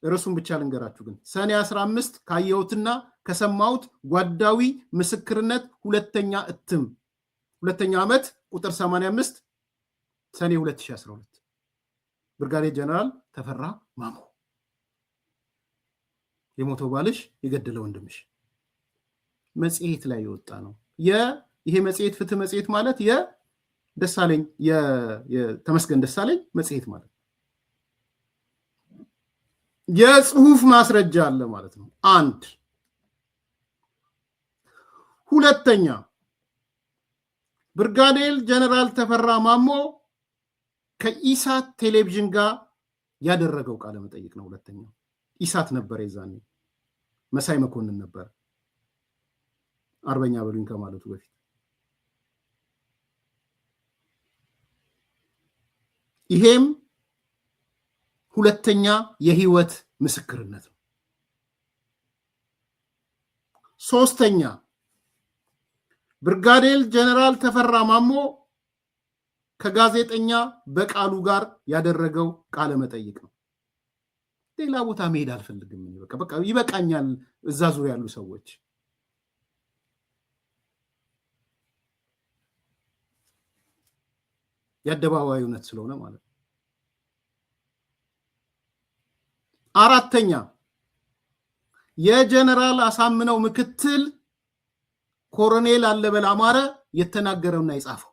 ርዕሱን ብቻ ልንገራችሁ ግን ሰኔ 15 ካየሁትና ከሰማሁት ጓዳዊ ምስክርነት ሁለተኛ እትም ሁለተኛ ዓመት ቁጥር 85 ሰኔ 2012 ብርጋዴር ጀነራል ተፈራ ማሞ የሞተው ባልሽ የገደለው ወንድምሽ መጽሔት ላይ የወጣ ነው። ይሄ መጽሔት ፍትህ መጽሔት ማለት የደሳለኝ የተመስገን ደሳለኝ መጽሔት ማለት የጽሁፍ ማስረጃ አለ ማለት ነው። አንድ ሁለተኛ ብርጋዴር ጀነራል ተፈራ ማሞ ከኢሳት ቴሌቪዥን ጋር ያደረገው ቃለ መጠይቅ ነው። ሁለተኛው ኢሳት ነበር የዛኔ መሳይ መኮንን ነበር አርበኛ በሉኝ ከማለቱ በፊት። ይሄም ሁለተኛ የህይወት ምስክርነት ነው። ሶስተኛ ብርጋዴር ጀነራል ተፈራ ማሞ ከጋዜጠኛ በቃሉ ጋር ያደረገው ቃለ መጠይቅ ነው። ሌላ ቦታ መሄድ አልፈልግም። በቃ ይበቃኛል። እዛ ዙሪያ ያሉ ሰዎች የአደባባይ እውነት ስለሆነ ማለት ነው። አራተኛ የጀነራል አሳምነው ምክትል ኮሎኔል አለበል አማረ የተናገረውና የጻፈው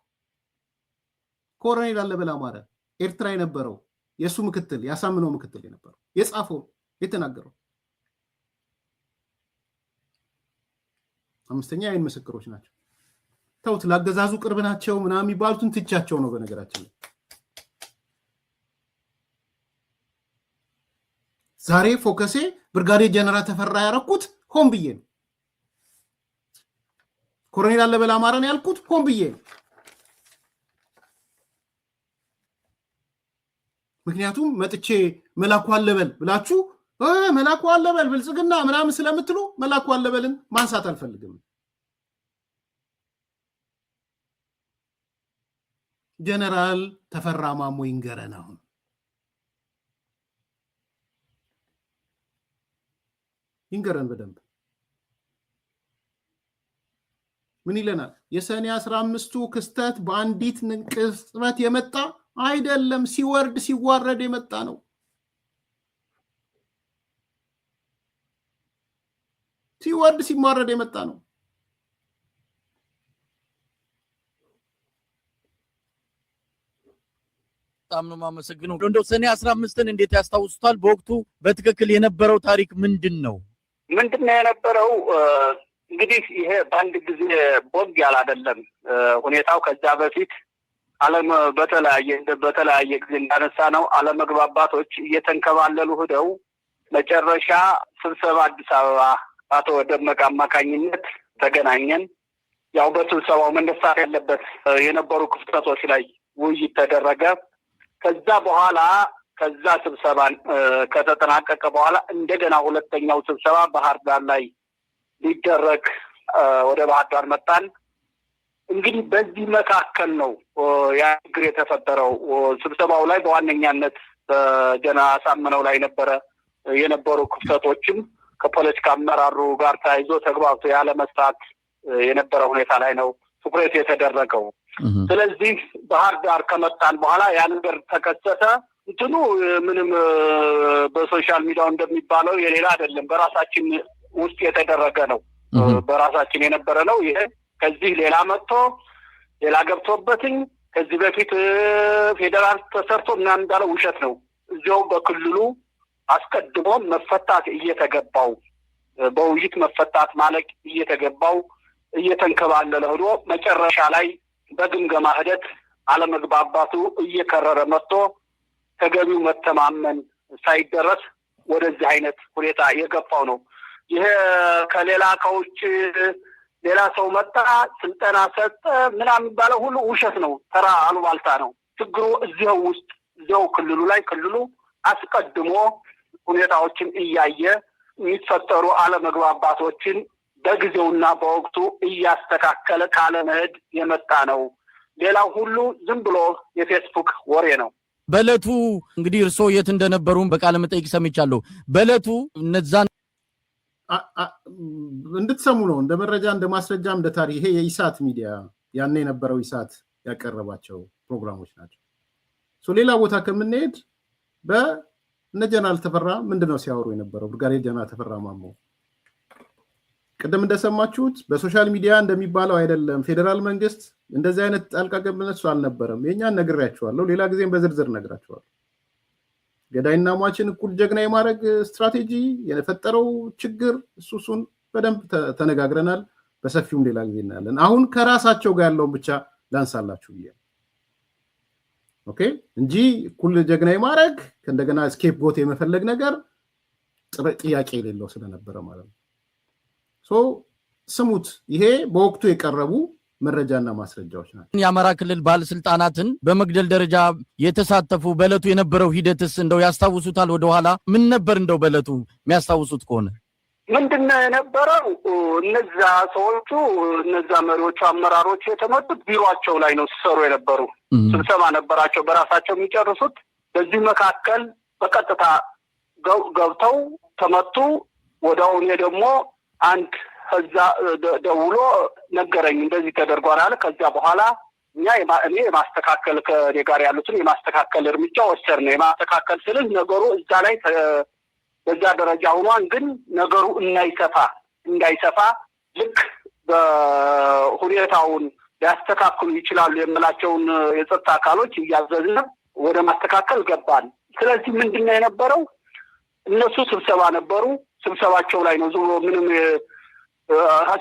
ኮሎኔል አለበል አማረ ኤርትራ የነበረው የሱ ምክትል ያሳምነው ምክትል የነበረው የጻፈው የተናገረው። አምስተኛ የዓይን ምስክሮች ናቸው። ተውት፣ ላገዛዙ ቅርብ ናቸው ምናምን የሚባሉትን ትቻቸው ነው። በነገራችን ላይ ዛሬ ፎከሴ ብርጋዴር ጀነራል ተፈራ ያረኩት ሆን ብዬ ነው። ኮሎኔል አለበል አማረን ያልኩት ሆን ብዬ ነው። ምክንያቱም መጥቼ መላኩ አለበል ብላችሁ መላኩ አለበል ብልጽግና ምናምን ስለምትሉ መላኩ አለበልን ማንሳት አልፈልግም። ጀነራል ተፈራ ማሞ ይንገረን። አሁን ይንገረን በደንብ ምን ይለናል? የሰኔ 15ቱ ክስተት በአንዲት ቅጽበት የመጣ አይደለም፣ ሲወርድ ሲዋረድ የመጣ ነው። ሲወርድ ሲዋረድ የመጣ ነው። በጣም ነው የማመሰግነው። እንደው ሰኔ 15ን እንዴት ያስታውሱታል? በወቅቱ በትክክል የነበረው ታሪክ ምንድነው የነበረው? እንግዲህ ይሄ በአንድ ጊዜ ቦግ ያለ አይደለም ሁኔታው። ከዛ በፊት ዓለም በተለያየ ጊዜ እንዳነሳ ነው አለመግባባቶች እየተንከባለሉ ሄደው መጨረሻ ስብሰባ አዲስ አበባ አቶ ደመቀ አማካኝነት ተገናኘን። ያው በስብሰባው መነሳት ያለበት የነበሩ ክፍተቶች ላይ ውይይት ተደረገ። ከዛ በኋላ ከዛ ስብሰባ ከተጠናቀቀ በኋላ እንደገና ሁለተኛው ስብሰባ ባህር ዳር ላይ ሊደረግ ወደ ባህር ዳር መጣን። እንግዲህ በዚህ መካከል ነው ያ ችግር የተፈጠረው። ስብሰባው ላይ በዋነኛነት በጀነራል አሳምነው ላይ የነበሩ ክፍተቶችም ከፖለቲካ አመራሩ ጋር ተያይዞ ተግባብቶ ያለ መስራት የነበረ ሁኔታ ላይ ነው ትኩረት የተደረገው። ስለዚህ ባህር ዳር ከመጣን በኋላ ያ ነገር ተከሰተ። እንትኑ ምንም በሶሻል ሚዲያው እንደሚባለው የሌላ አይደለም፣ በራሳችን ውስጥ የተደረገ ነው። በራሳችን የነበረ ነው። ይሄ ከዚህ ሌላ መጥቶ ሌላ ገብቶበትኝ ከዚህ በፊት ፌደራል ተሰርቶ ምናምን እንዳለው ውሸት ነው። እዚያው በክልሉ አስቀድሞ መፈታት እየተገባው በውይይት መፈታት ማለቅ እየተገባው እየተንከባለለ ሆኖ መጨረሻ ላይ በግምገማ ሂደት አለመግባባቱ እየከረረ መጥቶ ተገቢው መተማመን ሳይደረስ ወደዚህ አይነት ሁኔታ የገባው ነው። ይሄ ከሌላ ከውጭ ሌላ ሰው መጣ ስልጠና ሰጠ ምናምን የሚባለው ሁሉ ውሸት ነው፣ ተራ አሉባልታ ነው። ችግሩ እዚያው ውስጥ እዚያው ክልሉ ላይ ክልሉ አስቀድሞ ሁኔታዎችን እያየ የሚፈጠሩ አለመግባባቶችን በጊዜውና በወቅቱ እያስተካከለ ካለ መሄድ የመጣ ነው። ሌላው ሁሉ ዝም ብሎ የፌስቡክ ወሬ ነው። በለቱ እንግዲህ እርሶ የት እንደነበሩ በቃለ መጠይቅ ሰምቻለሁ። በለቱ እነዛን እንድትሰሙ ነው እንደ መረጃ እንደ ማስረጃም እንደ ታሪክ ይሄ የኢሳት ሚዲያ ያኔ የነበረው ኢሳት ያቀረባቸው ፕሮግራሞች ናቸው። ሌላ ቦታ ከምንሄድ በእነ ጀነራል ተፈራ ምንድነው ሲያወሩ የነበረው? ብርጋዴር ጀነራል ተፈራ ማሞ ቅድም እንደሰማችሁት በሶሻል ሚዲያ እንደሚባለው አይደለም። ፌዴራል መንግስት እንደዚህ አይነት ጣልቃ ገብነት አልነበረም። የኛን ነግሬያችኋለሁ። ሌላ ጊዜም በዝርዝር ነግራችኋለሁ። ገዳይና ሟችን እኩል ጀግና የማድረግ ስትራቴጂ የፈጠረው ችግር እሱን በደንብ ተነጋግረናል። በሰፊውም ሌላ ጊዜ እናያለን። አሁን ከራሳቸው ጋር ያለውን ብቻ ላንሳላችሁ ብዬ ኦኬ እንጂ እኩል ጀግና የማድረግ እንደገና ስኬፕ ጎት የመፈለግ ነገር ጥያቄ የሌለው ስለነበረ ማለት ነው። ስሙት። ይሄ በወቅቱ የቀረቡ መረጃና ማስረጃዎች ናቸው። የአማራ ክልል ባለስልጣናትን በመግደል ደረጃ የተሳተፉ በለቱ የነበረው ሂደትስ እንደው ያስታውሱታል? ወደኋላ ምን ነበር እንደው በለቱ የሚያስታውሱት ከሆነ ምንድነው የነበረው? እነዛ ሰዎቹ እነዛ መሪዎቹ አመራሮቹ የተመጡት ቢሮአቸው ላይ ነው ሲሰሩ የነበሩ። ስብሰባ ነበራቸው በራሳቸው የሚጨርሱት። በዚህ መካከል በቀጥታ ገብተው ተመቱ። ወዲያው እኔ ደግሞ አንድ ከዛ ደውሎ ነገረኝ እንደዚህ ተደርጓል አለ። ከዛ በኋላ እኔ የማስተካከል ከኔ ጋር ያሉትን የማስተካከል እርምጃ ወሰድን። የማስተካከል ስልህ ነገሩ እዛ ላይ በዛ ደረጃ ሆኗን፣ ግን ነገሩ እንዳይሰፋ ልክ በሁኔታውን ሊያስተካክሉ ይችላሉ የምላቸውን የጸጥታ አካሎች እያዘዝን ወደ ማስተካከል ገባን። ስለዚህ ምንድነው የነበረው? እነሱ ስብሰባ ነበሩ። ስብሰባቸው ላይ ነው ዝም ምንም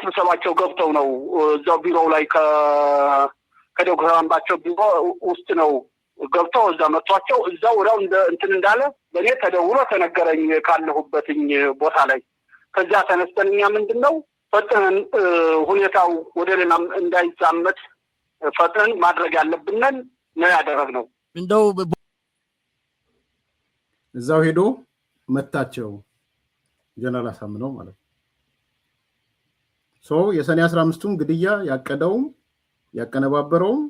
ስብሰባቸው ገብተው ነው እዛው ቢሮው ላይ ከዶክተር አምባቸው ቢሮ ውስጥ ነው ገብተው እዛ መጥቷቸው እዛ ወዲያው እንትን እንዳለ በእኔ ተደውሎ ተነገረኝ ካለሁበትኝ ቦታ ላይ። ከዛ ተነስተን እኛ ምንድነው ፈጥነን ሁኔታው ወደ ሌላ እንዳይዛመት ፈጥነን ማድረግ ያለብንን ነው ያደረግነው። እንደው እዛው ሄዶ መታቸው ጀነራል አሳምነው ማለት ነው። የሰኔ 15ቱን ግድያ ያቀደውም ያቀነባበረውም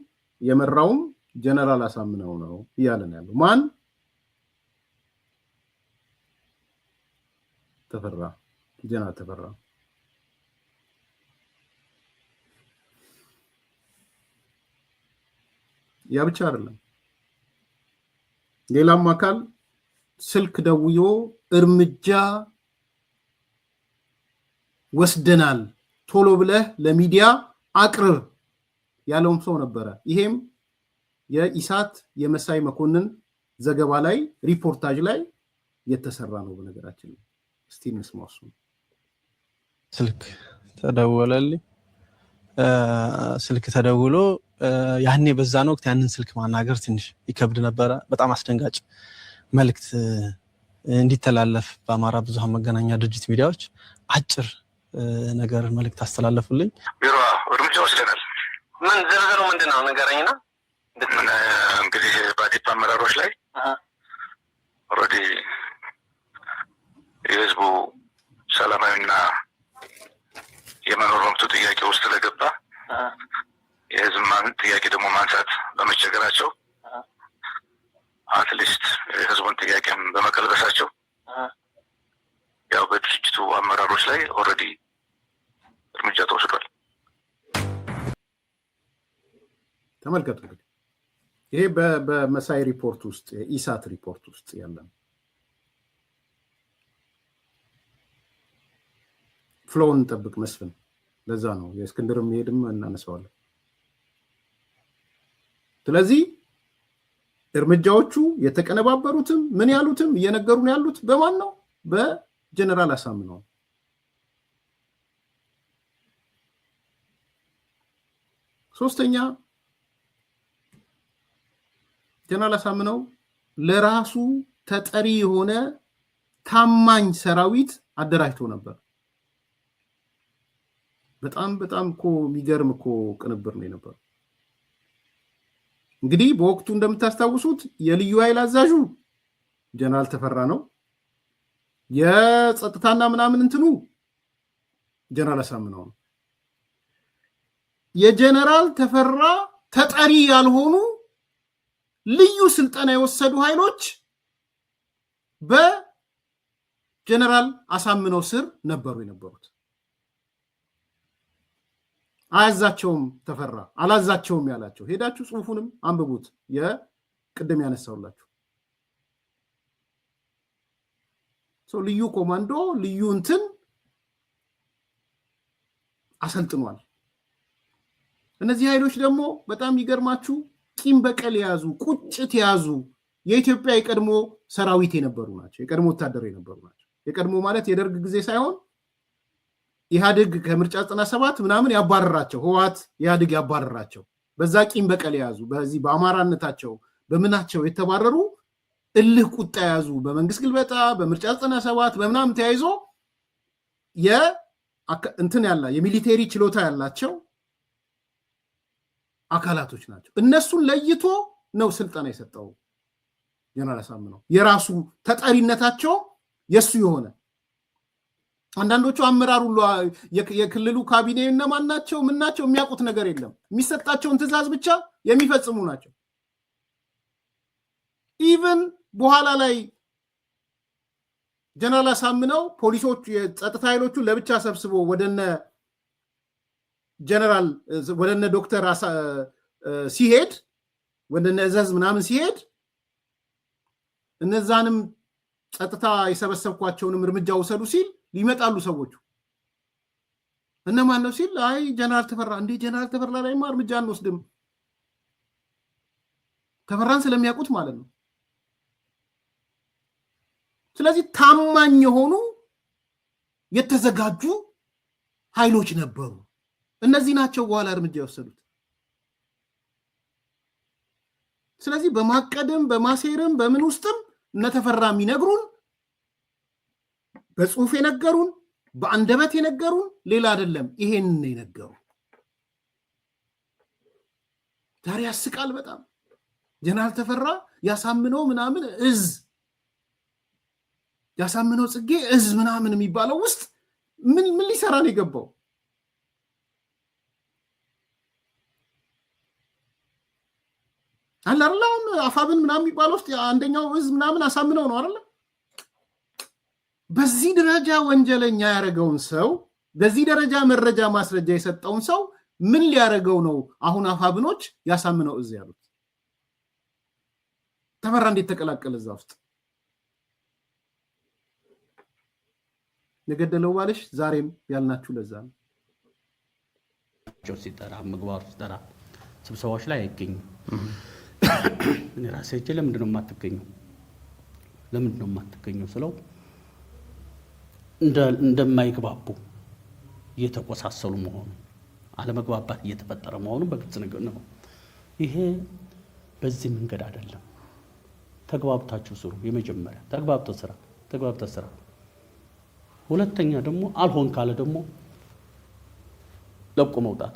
የመራውም ጀነራል አሳምነው ነው እያለን ያለው ማን? ተፈራ፣ ጀነራል ተፈራ። ያ ብቻ አይደለም። ሌላም አካል ስልክ ደውዮ እርምጃ ወስደናል ቶሎ ብለህ ለሚዲያ አቅርብ ያለውም ሰው ነበረ። ይሄም የኢሳት የመሳይ መኮንን ዘገባ ላይ ሪፖርታጅ ላይ የተሰራ ነው። በነገራችን እስቲ እንስማው። ስልክ ተደወለልኝ። ስልክ ተደውሎ ያኔ በዛን ወቅት ያንን ስልክ ማናገር ትንሽ ይከብድ ነበረ። በጣም አስደንጋጭ መልእክት እንዲተላለፍ በአማራ ብዙሃን መገናኛ ድርጅት ሚዲያዎች አጭር ነገር መልእክት አስተላለፉልኝ። ቢሮ እርምጃ ወስደናል። ምን ዝርዝሩ ምንድነው ንገረኝና። እንግዲህ በአዴፓ አመራሮች ላይ ኦልሬዲ የህዝቡ ሰላማዊና የመኖር መብቱ ጥያቄ ውስጥ ስለገባ የህዝብ ጥያቄ ደግሞ ማንሳት በመቸገራቸው አትሊስት የህዝቡን ጥያቄም በመቀልበሳቸው ያው በድርጅቱ አመራሮች ላይ ኦልሬዲ እርምጃ ተወስዷል። ተመልከቱ። እንግዲህ ይሄ በመሳይ ሪፖርት ውስጥ የኢሳት ሪፖርት ውስጥ ያለ ፍሎውን እንጠብቅ መስፍን። ለዛ ነው የእስክንድር የሚሄድም እናነሳዋለን። ስለዚህ እርምጃዎቹ የተቀነባበሩትም ምን ያሉትም እየነገሩን ያሉት በማን ነው? በጀነራል አሳምነው። ሶስተኛ ጀነራል አሳምነው ለራሱ ተጠሪ የሆነ ታማኝ ሰራዊት አደራጅቶ ነበር። በጣም እኮ የሚገርም እኮ ቅንብር ነው የነበረው። እንግዲህ በወቅቱ እንደምታስታውሱት የልዩ ኃይል አዛዡ ጀነራል ተፈራ ነው። የጸጥታና ምናምን እንትኑ ጀነራል አሳምነው ነው። የጀነራል ተፈራ ተጠሪ ያልሆኑ ልዩ ስልጠና የወሰዱ ኃይሎች በጀነራል አሳምነው ስር ነበሩ የነበሩት። አያዛቸውም ተፈራ አላዛቸውም ያላቸው ሄዳችሁ ጽሁፉንም አንብቡት። የቅድም ያነሳውላችሁ ልዩ ኮማንዶ ልዩ እንትን አሰልጥኗል። እነዚህ ኃይሎች ደግሞ በጣም ይገርማችሁ ቂም በቀል የያዙ ቁጭት የያዙ የኢትዮጵያ የቀድሞ ሰራዊት የነበሩ ናቸው። የቀድሞ ወታደር የነበሩ ናቸው። የቀድሞ ማለት የደርግ ጊዜ ሳይሆን ኢህአዴግ ከምርጫ 97 ምናምን ያባረራቸው ህወሓት ኢህአዴግ ያባረራቸው በዛ ቂም በቀል የያዙ በዚህ በአማራነታቸው በምናቸው የተባረሩ እልህ ቁጣ የያዙ በመንግስት ግልበጣ በምርጫ 97 በምናምን ተያይዞ እንትን ያላ የሚሊቴሪ ችሎታ ያላቸው አካላቶች ናቸው። እነሱን ለይቶ ነው ስልጠና የሰጠው ጀነራል አሳምነው። የራሱ ተጠሪነታቸው የሱ የሆነ አንዳንዶቹ አመራር ሁሉ የክልሉ ካቢኔ እነማን ናቸው ምን ናቸው የሚያውቁት ነገር የለም። የሚሰጣቸውን ትዕዛዝ ብቻ የሚፈጽሙ ናቸው። ኢቭን በኋላ ላይ ጀነራል አሳምነው ፖሊሶቹ የጸጥታ ኃይሎቹን ለብቻ ሰብስቦ ወደነ ጀነራል ወደነ ዶክተር ሲሄድ ወደነ እዘዝ ምናምን ሲሄድ እነዛንም ጸጥታ የሰበሰብኳቸውንም እርምጃ ወሰዱ ሲል ሊመጣሉ ሰዎቹ እነማን ነው ሲል አይ ጀነራል ተፈራ እንዴ ጀነራል ተፈራ ላይማ እርምጃ አንወስድም ተፈራን ስለሚያውቁት ማለት ነው። ስለዚህ ታማኝ የሆኑ የተዘጋጁ ኃይሎች ነበሩ። እነዚህ ናቸው በኋላ እርምጃ የወሰዱት። ስለዚህ በማቀደም በማሴርም በምን ውስጥም እነተፈራ የሚነግሩን በጽሁፍ የነገሩን በአንደበት የነገሩን ሌላ አይደለም፣ ይሄን ነው የነገሩ። ዛሬ ያስቃል በጣም ጀነራል ተፈራ ያሳምነው ምናምን እዝ ያሳምነው ጽጌ እዝ ምናምን የሚባለው ውስጥ ምን ሊሰራ ነው የገባው? አላላውን አፋብን ምናምን የሚባለው ውስጥ አንደኛው እዝ ምናምን አሳምነው ነው አይደል? በዚህ ደረጃ ወንጀለኛ ያደረገውን ሰው በዚህ ደረጃ መረጃ ማስረጃ የሰጠውን ሰው ምን ሊያደርገው ነው አሁን አፋብኖች ያሳምነው እዝ ያሉት? ተፈራ እንዴት ተቀላቀለ እዛ ውስጥ? የገደለው ባልሽ ዛሬም ያልናችሁ ለዛ ነው። ሲጠራ ምግባሩ ሲጠራ ስብሰባዎች ላይ አይገኙም። እኔ ራሴ እጄ ለምንድን ነው የማትገኘው ስለው እንደማይግባቡ እየተቆሳሰሉ መሆኑ አለመግባባት እየተፈጠረ መሆኑ በግልጽ ነገር ነው። ይሄ በዚህ መንገድ አይደለም። ተግባብታችሁ ስሩ። የመጀመሪያ ተግባብተ ስራ። ሁለተኛ ደግሞ አልሆን ካለ ደግሞ ለቆ መውጣት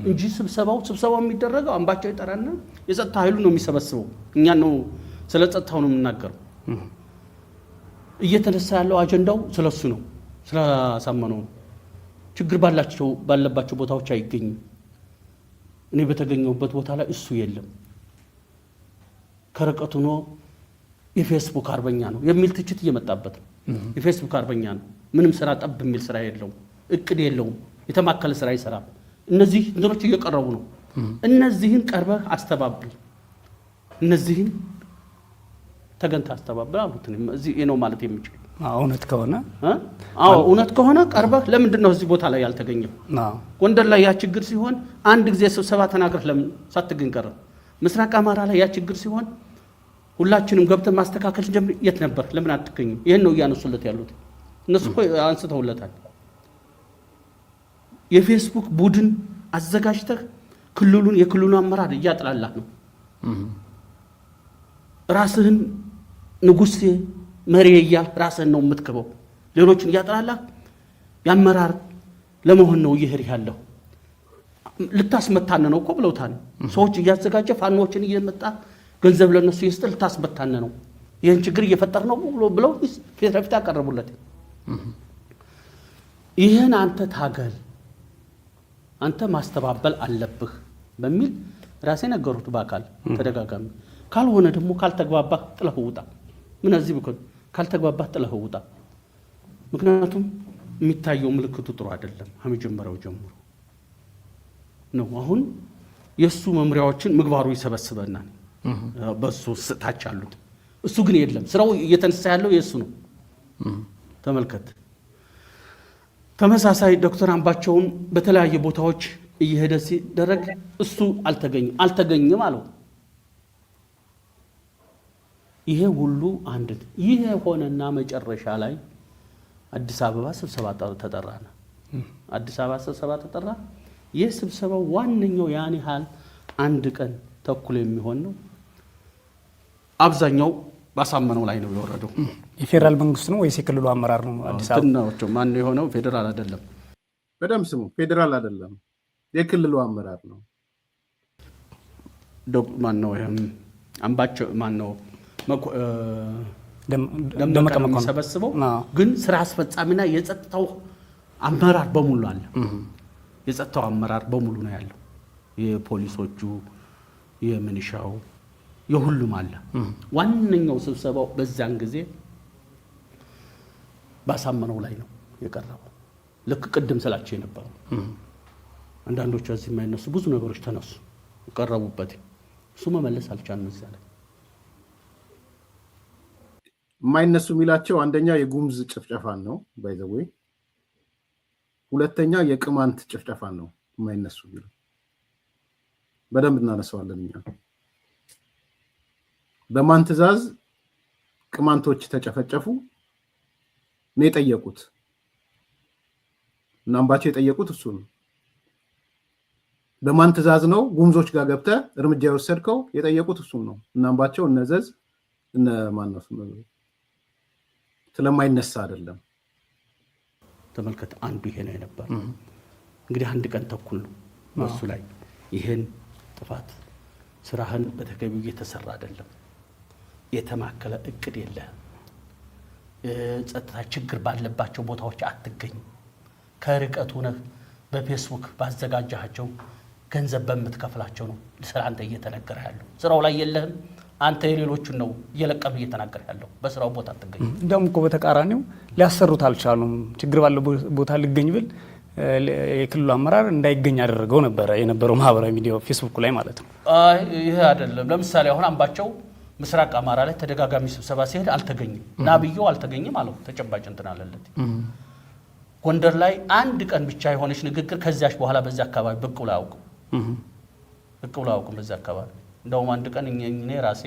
እንጂ ስብሰባው የሚደረገው አምባቸው ይጠራና የጸጥታ ኃይሉ ነው የሚሰበስበው። እኛ ነው ስለ ጸጥታው ነው የምናገረው። እየተነሳ ያለው አጀንዳው ስለሱ ነው፣ ስለሳመነው ነው። ችግር ባለባቸው ቦታዎች አይገኝም። እኔ በተገኘሁበት ቦታ ላይ እሱ የለም። ከርቀቱ ነው የፌስቡክ አርበኛ ነው የሚል ትችት እየመጣበት ነው። የፌስቡክ አርበኛ ነው፣ ምንም ስራ ጠብ የሚል ስራ የለውም፣ እቅድ የለውም፣ የተማከለ ስራ አይሰራም። እነዚህ እንትኖች እየቀረቡ ነው። እነዚህን ቀርበህ አስተባብል፣ እነዚህን ተገንታ አስተባብል አሉት። እዚህ ነው ማለት የሚችል እውነት ከሆነ እውነት ከሆነ ቀርበህ ለምንድን ነው እዚህ ቦታ ላይ ያልተገኘው? ጎንደር ላይ ያ ችግር ሲሆን አንድ ጊዜ ስብሰባ ተናግረህ ለምን ሳትገኝ ቀረ? ምስራቅ አማራ ላይ ያ ችግር ሲሆን ሁላችንም ገብተን ማስተካከል ጀምር፣ የት ነበር? ለምን አትገኝም? ይሄን ነው እያነሱለት ያሉት። እነሱ እኮ አንስተውለታል። የፌስቡክ ቡድን አዘጋጅተህ የክልሉን አመራር እያጥላላህ ነው። ራስህን ንጉሴ መሪ እያልክ ራስህን ነው የምትክበው። ሌሎችን እያጥላላህ የአመራር ለመሆን ነው እየሄድህ ያለው። ልታስመታን ነው እኮ ብለውታል። ሰዎች እያዘጋጀ ፋኖችን እየመጣ ገንዘብ ለነሱ ይስጥ ልታስመታን ነው፣ ይህን ችግር እየፈጠር ነው ብለው ፊት ለፊት ያቀረቡለት። ይህን አንተ ታገል፣ አንተ ማስተባበል አለብህ በሚል ራሴ ነገሩት በአካል ተደጋጋሚ። ካልሆነ ደግሞ ካልተግባባህ ጥለህ ውጣ። ምን እዚህ ብኮ ካልተግባባህ ጥለህ ውጣ። ምክንያቱም የሚታየው ምልክቱ ጥሩ አይደለም። ከመጀመሪያው ጀምሮ ነው። አሁን የሱ መምሪያዎችን ምግባሩ ይሰበስበናል በሱ ታች አሉት። እሱ ግን የለም። ስራው እየተነሳ ያለው የሱ ነው። ተመልከት። ተመሳሳይ ዶክተር አምባቸውን በተለያየ ቦታዎች እየሄደ ሲደረግ እሱ አልተገኘም አለው። ይሄ ሁሉ አንድ ይሄ ሆነና መጨረሻ ላይ አዲስ አበባ ስብሰባ ተጠራና አዲስ አበባ ስብሰባ ተጠራ። የስብሰባው ዋነኛው ያን ያህል አንድ ቀን ተኩል የሚሆን ነው። አብዛኛው ባሳመነው ላይ ነው የወረደው። የፌደራል መንግስት ነው ወይስ የክልሉ አመራር ነው? አዲስ አበባ ነው ማን የሆነው? ፌደራል አይደለም። በደም ስሙ ፌደራል አይደለም፣ የክልሉ አመራር ነው። ማን ነው? አምባቸው ማን ነው? ደመቀ መኮንን ሰበስበው። ግን ስራ አስፈጻሚና የጸጥታው አመራር በሙሉ አለ። የጸጥታው አመራር በሙሉ ነው ያለው። የፖሊሶቹ፣ የምንሻው፣ የሁሉም አለ። ዋነኛው ስብሰባው በዛን ጊዜ ባሳመነው ላይ ነው የቀረበው። ልክ ቅድም ስላቸው የነበረው አንዳንዶቹ እዚህ የማይነሱ ብዙ ነገሮች ተነሱ ቀረቡበት። እሱ መመለስ አልቻለም። እዚያ ላይ የማይነሱ የሚላቸው አንደኛ የጉምዝ ጭፍጨፋን ነው ባይዘወይ፣ ሁለተኛ የቅማንት ጭፍጨፋን ነው የማይነሱ የሚለው። በደንብ እናነሳዋለን እኛ። በማን ትዕዛዝ ቅማንቶች ተጨፈጨፉ ነው የጠየቁት። እና አምባቸው የጠየቁት እሱ ነው። በማን ትዕዛዝ ነው ጉምዞች ጋር ገብተህ እርምጃ የወሰድከው? የጠየቁት እሱ ነው። እና አምባቸው እነዘዝ እነ ማነው ስለማይነሳ አይደለም። ተመልከተ። አንዱ ይሄ ነው የነበር። እንግዲህ አንድ ቀን ተኩል ነው በሱ ላይ ይሄን ጥፋት ስራህን በተገቢው እየተሰራ አይደለም። የተማከለ እቅድ የለህም። ጸጥታ ችግር ባለባቸው ቦታዎች አትገኝ። ከርቀት ሆነህ በፌስቡክ ባዘጋጃቸው ገንዘብ በምትከፍላቸው ነው ስራ አንተ እየተነገረ ያለው። ስራው ላይ የለህም። አንተ የሌሎቹን ነው እየለቀም እየተናገረ ያለው። በስራው ቦታ አትገኝ። እንደውም እኮ በተቃራኒው ሊያሰሩት አልቻሉም። ችግር ባለው ቦታ ልገኝ ብል የክልሉ አመራር እንዳይገኝ ያደረገው ነበረ የነበረው ማህበራዊ ሚዲያ ፌስቡክ ላይ ማለት ነው። ይሄ አይደለም። ለምሳሌ አሁን አምባቸው ምስራቅ አማራ ላይ ተደጋጋሚ ስብሰባ ሲሄድ አልተገኘም። ናብየው አልተገኘም አለው። ተጨባጭ እንትን አለለት። ጎንደር ላይ አንድ ቀን ብቻ የሆነች ንግግር ከዚያች በኋላ በዚያ አካባቢ ብቅ ብሎ አያውቅም። በዚያ አካባቢ እንደውም አንድ ቀን እኔ ራሴ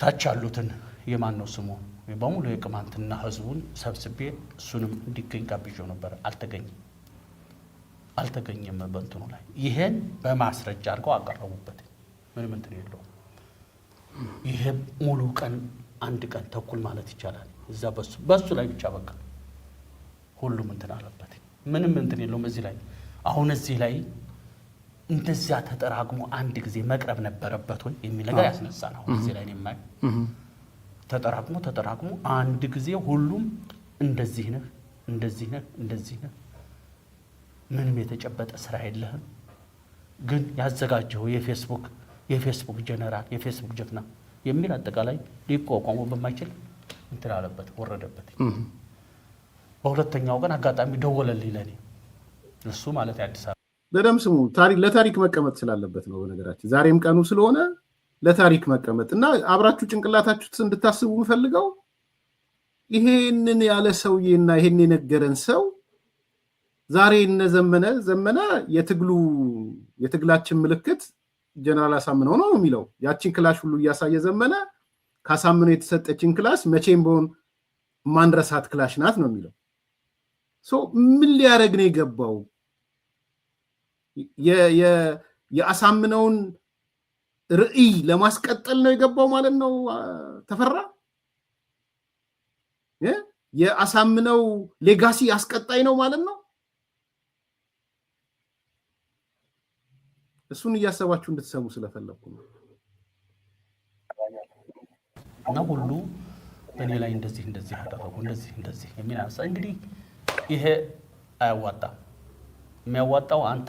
ታች ያሉትን የማን ነው ስሙ በሙሉ የቅማንትና ህዝቡን ሰብስቤ እሱንም እንዲገኝ ጋብዤው ነበር። አልተገኘም በእንትኑ ላይ። ይሄን በማስረጃ አድርገው አቀረቡበት። ምንም እንትን የለውም። ይሄ ሙሉ ቀን አንድ ቀን ተኩል ማለት ይቻላል እዛ በሱ ላይ ብቻ በቃ ሁሉም እንትን አለበት። ምንም እንትን የለውም እዚህ ላይ። አሁን እዚህ ላይ እንደዚያ ተጠራቅሞ አንድ ጊዜ መቅረብ ነበረበት ወይ የሚል ነገር ያስነሳል። አሁን እዚህ ላይ የማይ ተጠራቅሞ አንድ ጊዜ ሁሉም እንደዚህ ነህ ምንም የተጨበጠ ስራ የለህም፣ ግን ያዘጋጀው የፌስቡክ ጀነራል የፌስቡክ ጀግና የሚል አጠቃላይ ሊቋቋሙ በማይችል እንትን አለበት፣ ወረደበት። በሁለተኛው ቀን አጋጣሚ ደወለልኝ ለኔ እሱ ማለት አዲስ አበባ። በደም ስሙ ለታሪክ መቀመጥ ስላለበት ነው። በነገራችን ዛሬም ቀኑ ስለሆነ ለታሪክ መቀመጥ እና አብራችሁ ጭንቅላታችሁ እንድታስቡ የምፈልገው ይሄንን ያለ ሰውዬና ይሄን የነገረን ሰው ዛሬ እነ ዘመነ የትግላችን ምልክት ጀነራል አሳምነው ነው የሚለው። ያቺን ክላሽ ሁሉ እያሳየ ዘመነ ካሳምነው የተሰጠችን ክላሽ መቼም ቢሆን ማንረሳት ክላሽ ናት ነው የሚለው። ምን ሊያደርግ ነው የገባው? የአሳምነውን ርዕይ ለማስቀጠል ነው የገባው ማለት ነው። ተፈራ የአሳምነው ሌጋሲ አስቀጣይ ነው ማለት ነው። እሱን እያሰባችሁ እንድትሰሙ ስለፈለኩ ነው። እና ሁሉ በእኔ ላይ እንደዚህ ያደረጉ እንደዚህ የሚል አንሳ። እንግዲህ ይሄ አያዋጣም። የሚያዋጣው አንተ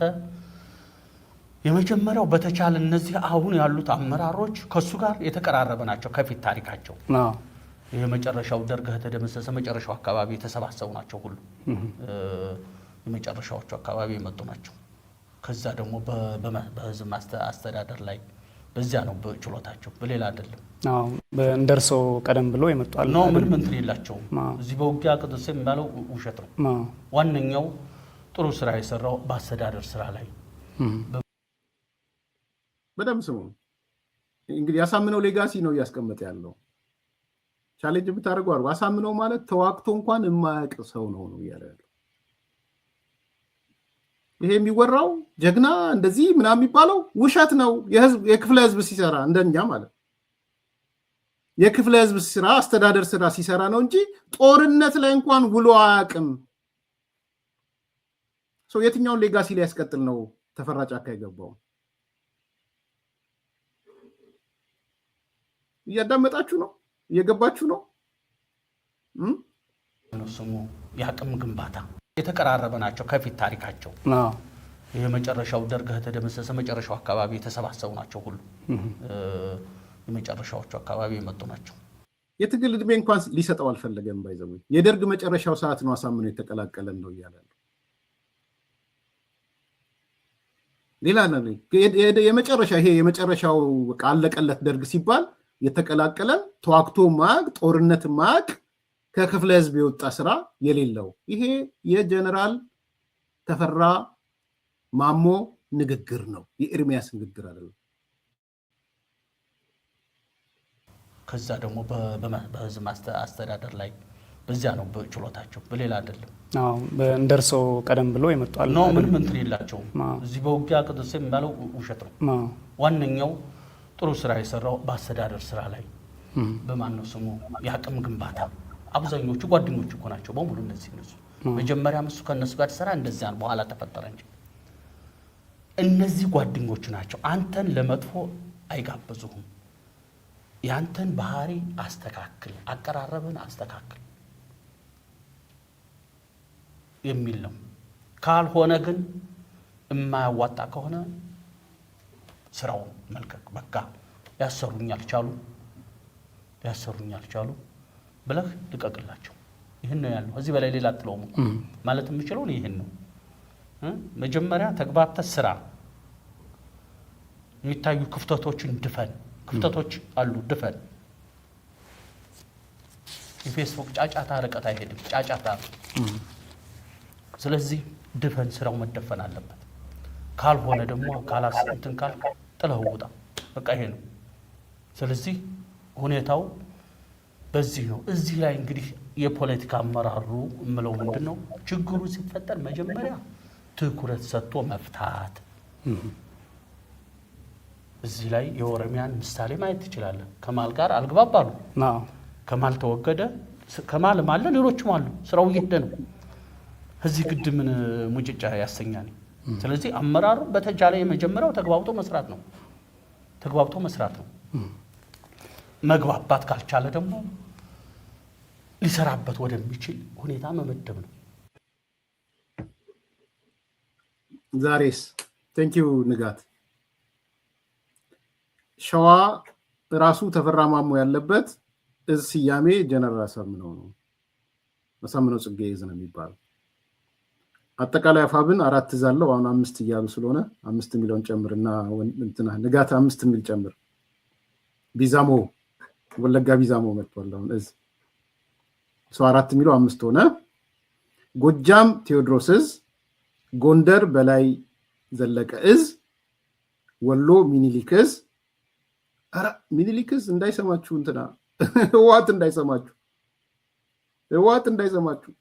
የመጀመሪያው በተቻለ እነዚህ አሁን ያሉት አመራሮች ከሱ ጋር የተቀራረበ ናቸው ከፊት ታሪካቸው የመጨረሻው ደርግ ከተደመሰሰ መጨረሻው አካባቢ የተሰባሰቡ ናቸው ሁሉ የመጨረሻዎቹ አካባቢ የመጡ ናቸው ከዛ ደግሞ በህዝብ አስተዳደር ላይ በዚያ ነው በችሎታቸው በሌላ አይደለም በእንደርሶ ቀደም ብሎ ይመጣል ነው ምን እንትን የላቸው እዚህ በውጊያ ቅጥስ የሚባለው ውሸት ነው ዋንኛው ጥሩ ስራ የሰራው በአስተዳደር ስራ ላይ በደም ስሙ እንግዲህ ያሳምነው ሌጋሲ ነው ያስቀመጠ ያለው ቻሌንጅ ብታደርጉ አርባ ያሳምነው ማለት ተዋክቶ እንኳን የማያውቅ ሰው ነው ያለው ይሄ የሚወራው ጀግና እንደዚህ ምናምን የሚባለው ውሸት ነው የክፍለ ህዝብ ሲሰራ እንደኛ ማለት የክፍለ ህዝብ ስራ አስተዳደር ስራ ሲሰራ ነው እንጂ ጦርነት ላይ እንኳን ውሎ አያውቅም የትኛውን ሌጋሲ ላይ ያስቀጥል ነው ተፈራ ጫካ የገባው እያዳመጣችሁ ነው እየገባችሁ ነው ስሙ ያቅም ግንባታ የተቀራረበ ናቸው ከፊት ታሪካቸው የመጨረሻው ደርግ ከተደመሰሰ መጨረሻው አካባቢ የተሰባሰቡ ናቸው ሁሉ የመጨረሻዎቹ አካባቢ የመጡ ናቸው የትግል እድሜ እንኳን ሊሰጠው አልፈለገም ባይዘው የደርግ መጨረሻው ሰዓት ነው አሳምነው የተቀላቀለን ነው ይላል ሌላ ነው የመጨረሻ ይሄ የመጨረሻው ቃለቀለት ደርግ ሲባል የተቀላቀለን ተዋክቶ ማቅ ጦርነት ማቅ ከክፍለ ህዝብ የወጣ ስራ የሌለው ይሄ የጀነራል ተፈራ ማሞ ንግግር ነው የኤርሚያስ ንግግር አይደለም ከዛ ደግሞ በህዝብ አስተዳደር ላይ በዚያ ነው በችሎታቸው በሌላ አይደለም በእንደርሶ ቀደም ብሎ ይመጣል ነው ምን እንትን የላቸው እዚህ በውጊያ ቅጥስ የሚባለው ውሸት ነው ዋንኛው ጥሩ ስራ የሰራው በአስተዳደር ስራ ላይ በማን ነው ስሙ ያቅም ግንባታ አብዛኞቹ ጓደኞቹ እኮ ናቸው በሙሉ እነዚህ መጀመሪያም እሱ ከነሱ ጋር ሰራ እንደዚያ በኋላ ተፈጠረ እንጂ እነዚህ ጓደኞቹ ናቸው አንተን ለመጥፎ አይጋብዙህም ያንተን ባህሪ አስተካክል አቀራረብን አስተካክል የሚል ነው ካልሆነ ግን የማያዋጣ ከሆነ ስራው መልቀቅ በቃ ያሰሩኛል ቻሉ ብለህ ልቀቅላቸው ይሄን ነው ያለው እዚህ በላይ ሌላ አጥለውም ማለት የምችለው ይሄን ነው መጀመሪያ ተግባብተህ ስራ የሚታዩ ክፍተቶችን ድፈን ክፍተቶች አሉ ድፈን የፌስቡክ ጫጫታ ርቀት አይሄድም ጫጫታ ስለዚህ ድፈን ስራው መደፈን አለበት ካልሆነ ደግሞ ካላስንትን ካል ጥለው ውጣ በቃ ይሄ ነው ስለዚህ ሁኔታው በዚህ ነው እዚህ ላይ እንግዲህ የፖለቲካ አመራሩ ምለው ምንድነው ችግሩ ሲፈጠር መጀመሪያ ትኩረት ሰጥቶ መፍታት እዚህ ላይ የኦሮሚያን ምሳሌ ማየት ትችላለህ ከማል ጋር አልግባባሉ ከማል ተወገደ ከማል ማለት ሌሎችም አሉ ስራው እየሄደ ነው እዚህ ግድ ምን ሙጭጫ ያሰኛል ስለዚህ አመራሩ በተቻለ የመጀመሪያው ተግባብቶ መስራት ነው መግባባት ካልቻለ ደግሞ ሊሰራበት ወደሚችል ሁኔታ መመደብ ነው ዛሬስ ቴንክ ዩ ንጋት ሸዋ ራሱ ተፈራ ማሞ ያለበት ስያሜ ጀነራል አሳምነው ጽጌ ይዝ ነው የሚባለው አጠቃላይ አፋብን 4 ዛለው አሁን 5 እያሉ ስለሆነ 5 ሚሊዮን ጨምርና እንትና ንጋት 5 ሚሊዮን ጨምር ቢዛሞ ወለጋ ቢዛሞ መጥቷል አሁን ሰው 4 ሚሊዮን 5 ሆነ ጎጃም ቴዎድሮስ ጎንደር በላይ ዘለቀ ወሎ ሚኒሊክስ ሚኒሊክስ እንዳይሰማችሁ እንትና ህዋት እንዳይሰማችሁ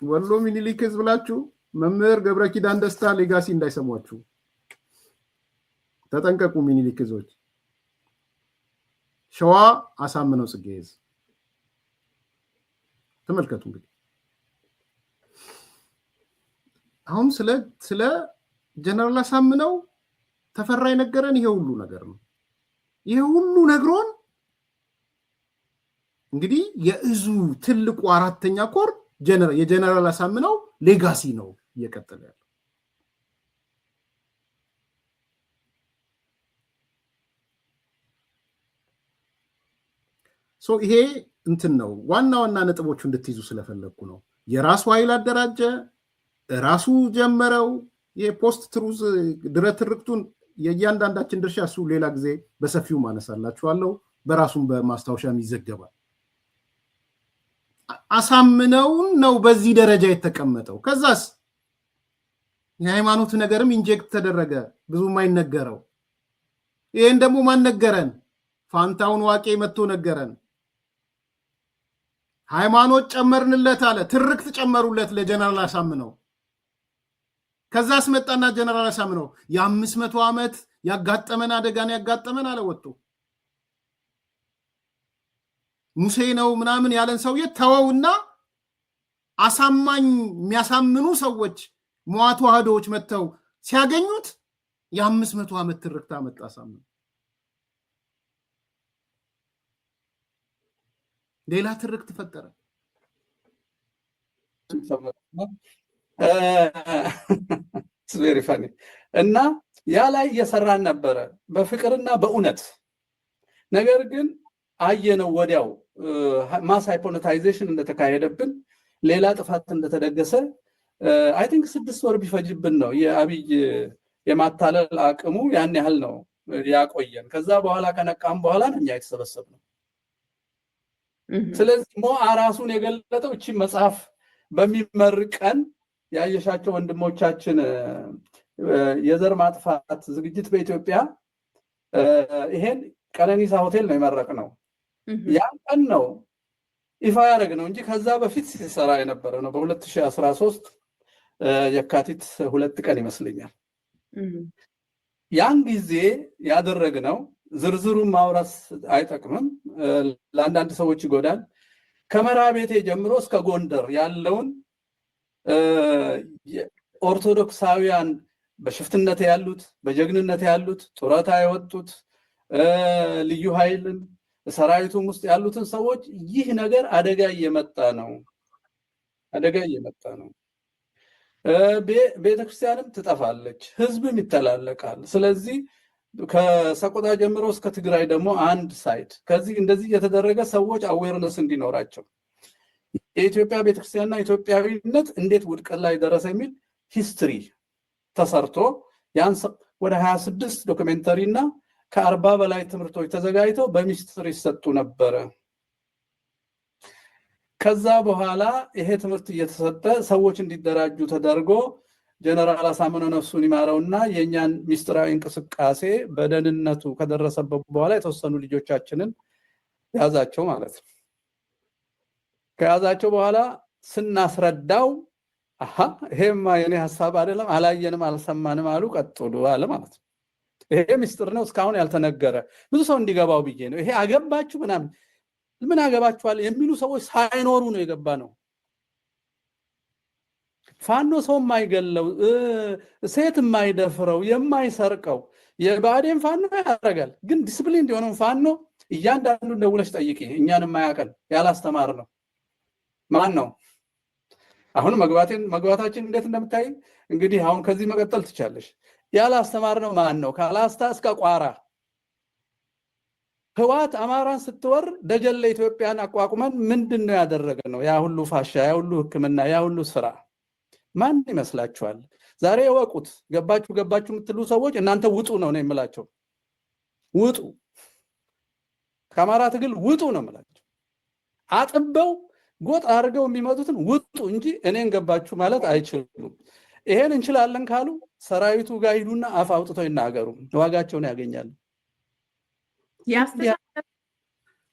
ወሎ ሚኒሊክስ ብላችሁ መምህር ገብረ ኪዳን ደስታ ሌጋሲ እንዳይሰማችሁ ተጠንቀቁ ሚኒሊክሶች ሸዋ አሳምነው ጽጌ ተመልከቱ እንግዲህ አሁን ስለ ጀነራል አሳምነው ተፈራ የነገረን ይሄ ሁሉ ነገር ነው ይሄ ሁሉ ነግሮን እንግዲህ የእዙ ትልቁ 4ኛ ኮር የጀነራል አሳምነው ሌጋሲ ነው እየቀጠለ ያለው ይሄ እንትን ነው ዋና ዋና ነጥቦቹ እንድትይዙ ስለፈለኩ ነው። የራሱ ኃይል አደራጀ፣ ራሱ ጀመረው። የፖስት ትሩዝ ድረ ትርክቱን የእያንዳንዳችን ድርሻ እሱ ሌላ ጊዜ በሰፊው ማነሳላችኋለሁ። በራሱም በማስታወሻም ይዘገባል። አሳምነውን ነው በዚህ ደረጃ የተቀመጠው። ከዛስ የሃይማኖት ነገርም ኢንጀክት ተደረገ፣ ብዙ የማይነገረው። ይሄን ደግሞ ማን ነገረን? ፋንታውን ዋቄ መጥቶ ነገረን። ሃይማኖት ጨመርንለት አለ፣ ትርክት ጨመሩለት ለጀነራል አሳምነው። ከዛስ መጣና ጀነራል አሳምነው የ500 ዓመት ያጋጠመን አደጋን ያጋጠመን አለ ወጥቶ። ሙሴ ነው ምናምን ያለን ሰውዬ ተወውና አሳማኝ የሚያሳምኑ ሰዎች መዋ ተዋህዶዎች መጥተው ሲያገኙት የ500 ዓመት ትርክት አመጣ አሳምነው። ሌላ ትርክት ፈጠረ። ቬሪ ፈኒ እና ያ ላይ እየሰራን ነበረ በፍቅርና በእውነት። ነገር ግን አየነው ወዲያው ማስ ሃይፖኖታይዜሽን እንደተካሄደብን፣ ሌላ ጥፋት እንደተደገሰ። አይ ቲንክ 6 ወር ቢፈጅብን ነው የአብይ የማታለል አቅሙ ያን ያህል ነው ያቆየን። ከዛ በኋላ ከነቃም በኋላ ነው እኛ የተሰበሰብነው። ስለዚህ ሞዓ ራሱን የገለጠው እቺ መጽሐፍ በሚመርቅ ቀን ያየሻቸው ወንድሞቻችን የዘር ማጥፋት ዝግጅት በኢትዮጵያ ይሄን ቀነኒሳ ሆቴል ነው የመረቅነው። ያን ቀን ነው ይፋ ያደረግ ነው እንጂ ከዛ በፊት ሲሰራ የነበረ ነው። በ2013 የካቲት 2 ቀን ይመስለኛል። ያን ጊዜ ያደረግነው ዝርዝሩን ማውራት አይጠቅምም፣ ለአንዳንድ ሰዎች ይጎዳል። ከመራቤቴ ጀምሮ እስከ ጎንደር ያለውን ኦርቶዶክሳውያን በሽፍትነት ያሉት፣ በጀግንነት ያሉት፣ ጡረታ የወጡት፣ ልዩ ኃይልን ሰራዊቱም ውስጥ ያሉትን ሰዎች ይህ ነገር አደጋ እየመጣ ነው፣ አደጋ እየመጣ ነው። ቤተክርስቲያንም ትጠፋለች፣ ህዝብም ይተላለቃል። ስለዚህ ከሰቆጣ ጀምሮ እስከ ትግራይ ደግሞ አንድ ሳይድ ከዚህ እንደዚህ የተደረገ ሰዎች አዌርነስ እንዲኖራቸው የኢትዮጵያ ቤተክርስቲያንና ኢትዮጵያዊነት እንዴት ውድቀት ላይ ደረሰ የሚል ሂስትሪ ተሰርቶ ያን ወደ 26 ዶክመንተሪ እና ከ40 በላይ ትምህርቶች ተዘጋጅተው በሚስጥር ይሰጡ ነበረ። ከዛ በኋላ ይሄ ትምህርት እየተሰጠ ሰዎች እንዲደራጁ ተደርጎ ጀነራል አሳምነው ነፍሱን ይማረውና የኛን ሚስጥራዊ እንቅስቃሴ በደህንነቱ ከደረሰበት በኋላ የተወሰኑ ልጆቻችንን ያዛቸው ማለት ነው። ከያዛቸው በኋላ ስናስረዳው ይሄማ የኔ ሀሳብ አይደለም፣ አላየንም፣ አልሰማንም አሉ። ቀጥሉ አለ ማለት ነው። ይሄ ሚስጥር ነው እስካሁን ያልተነገረ፣ ብዙ ሰው እንዲገባው ብዬ ነው። ይሄ አገባችሁ ምናምን ምን አገባችኋል የሚሉ ሰዎች ሳይኖሩ ነው የገባ ነው። ፋኖ ሰው የማይገለው፣ ሴት የማይደፍረው፣ የማይሰርቀው የባዴን ፋኖ ያደርጋል። ግን ዲስፕሊን እንዲሆነው ፋኖ እያንዳንዱን ደውለሽ ጠይቂ። እኛን የማያቀል ያላስተማር ነው ማን ነው? አሁን መግባታችን እንዴት እንደምታይ እንግዲህ አሁን ከዚህ መቀጠል ትቻለሽ። ያላስተማር ነው ማን ነው? ካላስታ እስከ ቋራ ህዋት አማራን ስትወር ደጀን ለኢትዮጵያን አቋቁመን ምንድነው ያደረገነው? ያ ሁሉ ፋሻ፣ ያ ሁሉ ህክምና፣ ያ ሁሉ ስራ ማን ይመስላችኋል? ዛሬ ወቁት። ገባችሁ የምትሉ ሰዎች እናንተ ውጡ ነው የምላቸው። ውጡ፣ ከአማራ ትግል ውጡ ነው የምላቸው። አጥበው ጎጥ አድርገው የሚመጡትን ውጡ እንጂ እኔን ገባችሁ ማለት አይችሉም። ይሄን እንችላለን ካሉ ሰራዊቱ ጋር ሂዱና አፍ አውጥተው ይናገሩ፣ ዋጋቸውን ያገኛሉ።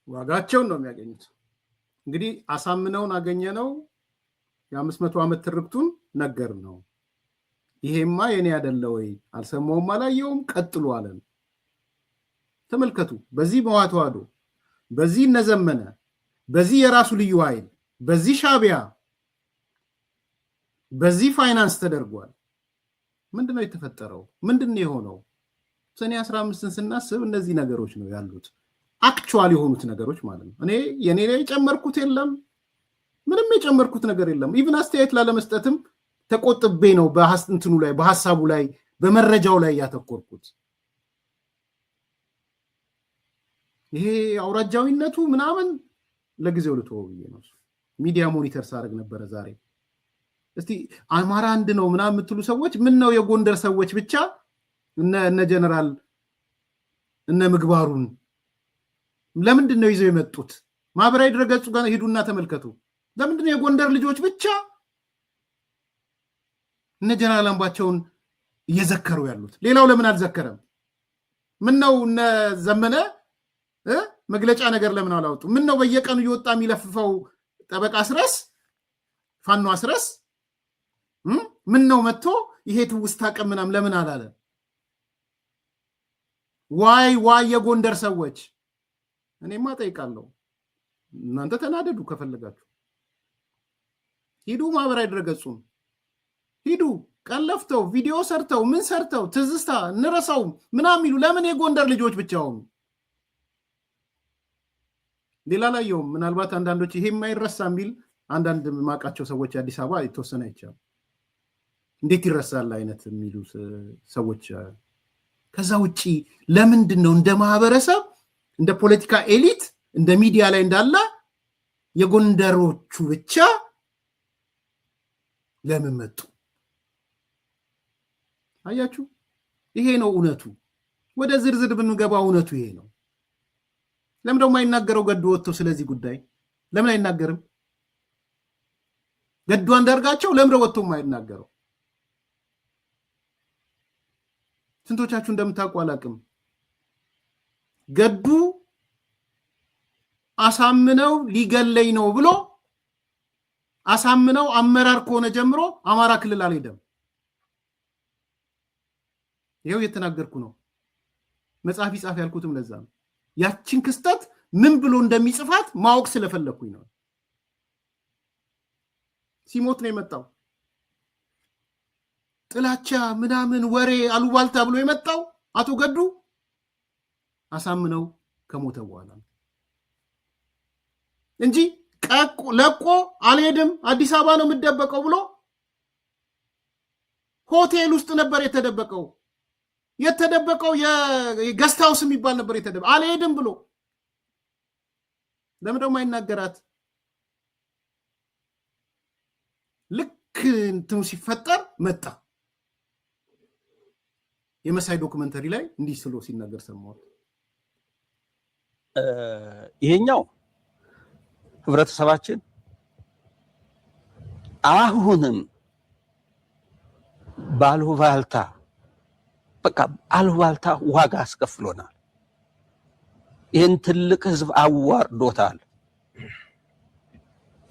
ዋጋቸውን ነው የሚያገኙት። እንግዲህ አሳምነውን አገኘነው፣ የ500 ዓመት ትርክቱን ነገር ነው። ይሄማ የኔ አይደለ ወይ? አልሰማውም፣ አላየውም፣ ቀጥሉ አለን። ተመልከቱ። በዚህ መዋ ተዋህዶ፣ በዚህ እነዘመነ፣ በዚህ የራሱ ልዩ ኃይል፣ በዚህ ሻቢያ፣ በዚህ ፋይናንስ ተደርጓል። ምንድነው የተፈጠረው? ምንድነው የሆነው? ሰኔ 15ን ስናስብ እነዚህ ነገሮች ነው ያሉት፣ አክቹዋል የሆኑት ነገሮች ማለት ነው። እኔ የኔ ላይ የጨመርኩት የለም፣ ምንም የጨመርኩት ነገር የለም። ኢቭን አስተያየት ላለመስጠትም ተቆጥቤ ነው በእንትኑ ላይ፣ በሐሳቡ ላይ፣ በመረጃው ላይ ያተኮርኩት። ይሄ አውራጃዊነቱ ምናምን ለጊዜው ልተወው ብዬ ነው። ሚዲያ ሞኒተር ሳደርግ ነበረ ዛሬ። እስቲ አማራ አንድ ነው ምናምን የምትሉ ሰዎች ምን ነው የጎንደር ሰዎች ብቻ እነ ጀነራል እነ ምግባሩን ለምንድን ነው ይዘው የመጡት? ማህበራዊ ድረገጹ ጋር ሄዱና ተመልከቱ። ለምንድን ነው የጎንደር ልጆች ብቻ እነ ጀነራል አምባቸውን እየዘከሩ ያሉት? ሌላው ለምን አልዘከረም? ምን ነው እነ ዘመነ መግለጫ ነገር ለምን አላወጡ? ምን ነው በየቀኑ እየወጣ የሚለፍፈው ጠበቃ አስረስ ፋኖ አስረስ ምን ነው መጥቶ ይሄ ትውስታ ቀን ምናምን ለምን አላለ? ዋይ የጎንደር ሰዎች እኔማ ጠይቃለሁ። እናንተ ተናደዱ ከፈለጋችሁ ሂዱ፣ ማህበራዊ ድረገጹን ሂዱ፣ ቀለፍተው ቪዲዮ ሰርተው ምን ሰርተው ትዝስታ እንረሳው ምናምን ይሉ። ለምን የጎንደር ልጆች ብቻውን? ሌላ ላይ የውም ምናልባት አንዳንዶች ይሄ የማይረሳ የሚል አንዳንድ ማቃቸው ሰዎች አዲስ አበባ የተወሰነ አይቻሉ እንዴት ይረሳል አይነት የሚሉ ሰዎች። ከዛ ውጪ ለምንድን ነው እንደ ማህበረሰብ እንደ ፖለቲካ ኤሊት እንደ ሚዲያ ላይ እንዳለ የጎንደሮቹ ብቻ ለምን መጡ? አያችሁ፣ ይሄ ነው እውነቱ። ወደ ዝርዝር ብንገባ እውነቱ ይሄ ነው። ለምን ደግሞ አይናገረው ገዱ ወጥቶ ስለዚህ ጉዳይ ለምን አይናገርም? ገዱ አንዳርጋቸው ለምን ወጥቶ የማይናገረው? ስንቶቻችሁ እንደምታውቁ አላውቅም። ገዱ አሳምነው ሊገለኝ ነው ብሎ አሳምነው አመራር ከሆነ ጀምሮ አማራ ክልል አልሄደም። ይሄው የተናገርኩ ነው። መጽሐፍ ይጻፍ ያልኩትም ለዛ ነው። ያችን ክስተት ምን ብሎ እንደሚጽፋት ማወቅ ስለፈለኩኝ ነው። ሲሞት ነው የመጣው። ጥላቻ ምናምን ወሬ አሉባልታ ብሎ የመጣው አቶ ገዱ አሳምነው ከሞተ በኋላ እንጂ ለቆ አልሄድም አዲስ አበባ ነው የምደበቀው ብሎ ሆቴል ውስጥ ነበር የተደበቀው። የገስት ሃውስ የሚባል ነበር የተደበቀው። አልሄድም ብሎ ለምን ደግሞ አይናገራት? ልክ እንትኑ ሲፈጠር መጣ። የመሳይ ዶክመንተሪ ላይ እንዲህ ስሎ ሲናገር ሰማሁት። ይሄኛው ህብረተሰባችን አሁንም ባልሁባልታ በቃ አልሁባልታ ዋጋ አስከፍሎናል። ይህን ትልቅ ህዝብ አዋርዶታል።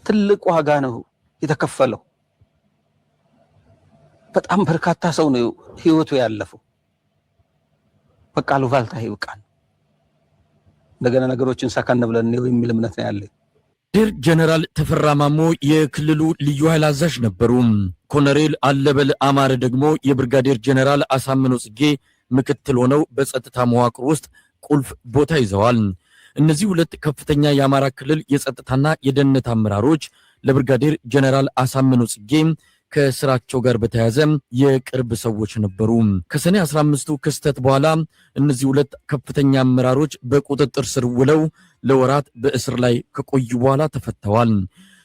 ትልቅ ዋጋ ነው የተከፈለው። በጣም በርካታ ሰው ነው ህይወቱ ያለፈው። በቃ አልሁባልታ ይብቃን። እንደገና ነገሮችን ሰከን ብለን ነው የሚል እምነት ነው ያለኝ። ብርጋዴር ጀነራል ተፈራ ማሞ የክልሉ ልዩ ኃይል አዛዥ ነበሩ። ኮሎኔል አለበል አማረ ደግሞ የብርጋዴር ጀነራል አሳምነው ጽጌ ምክትል ሆነው በጸጥታ መዋቅር ውስጥ ቁልፍ ቦታ ይዘዋል። እነዚህ ሁለት ከፍተኛ የአማራ ክልል የጸጥታና የደህንነት አመራሮች ለብርጋዴር ጀነራል አሳምነው ጽጌ ከስራቸው ጋር በተያያዘ የቅርብ ሰዎች ነበሩ። ከሰኔ 15ቱ ክስተት በኋላ እነዚህ ሁለት ከፍተኛ አመራሮች በቁጥጥር ስር ውለው ለወራት በእስር ላይ ከቆዩ በኋላ ተፈተዋል።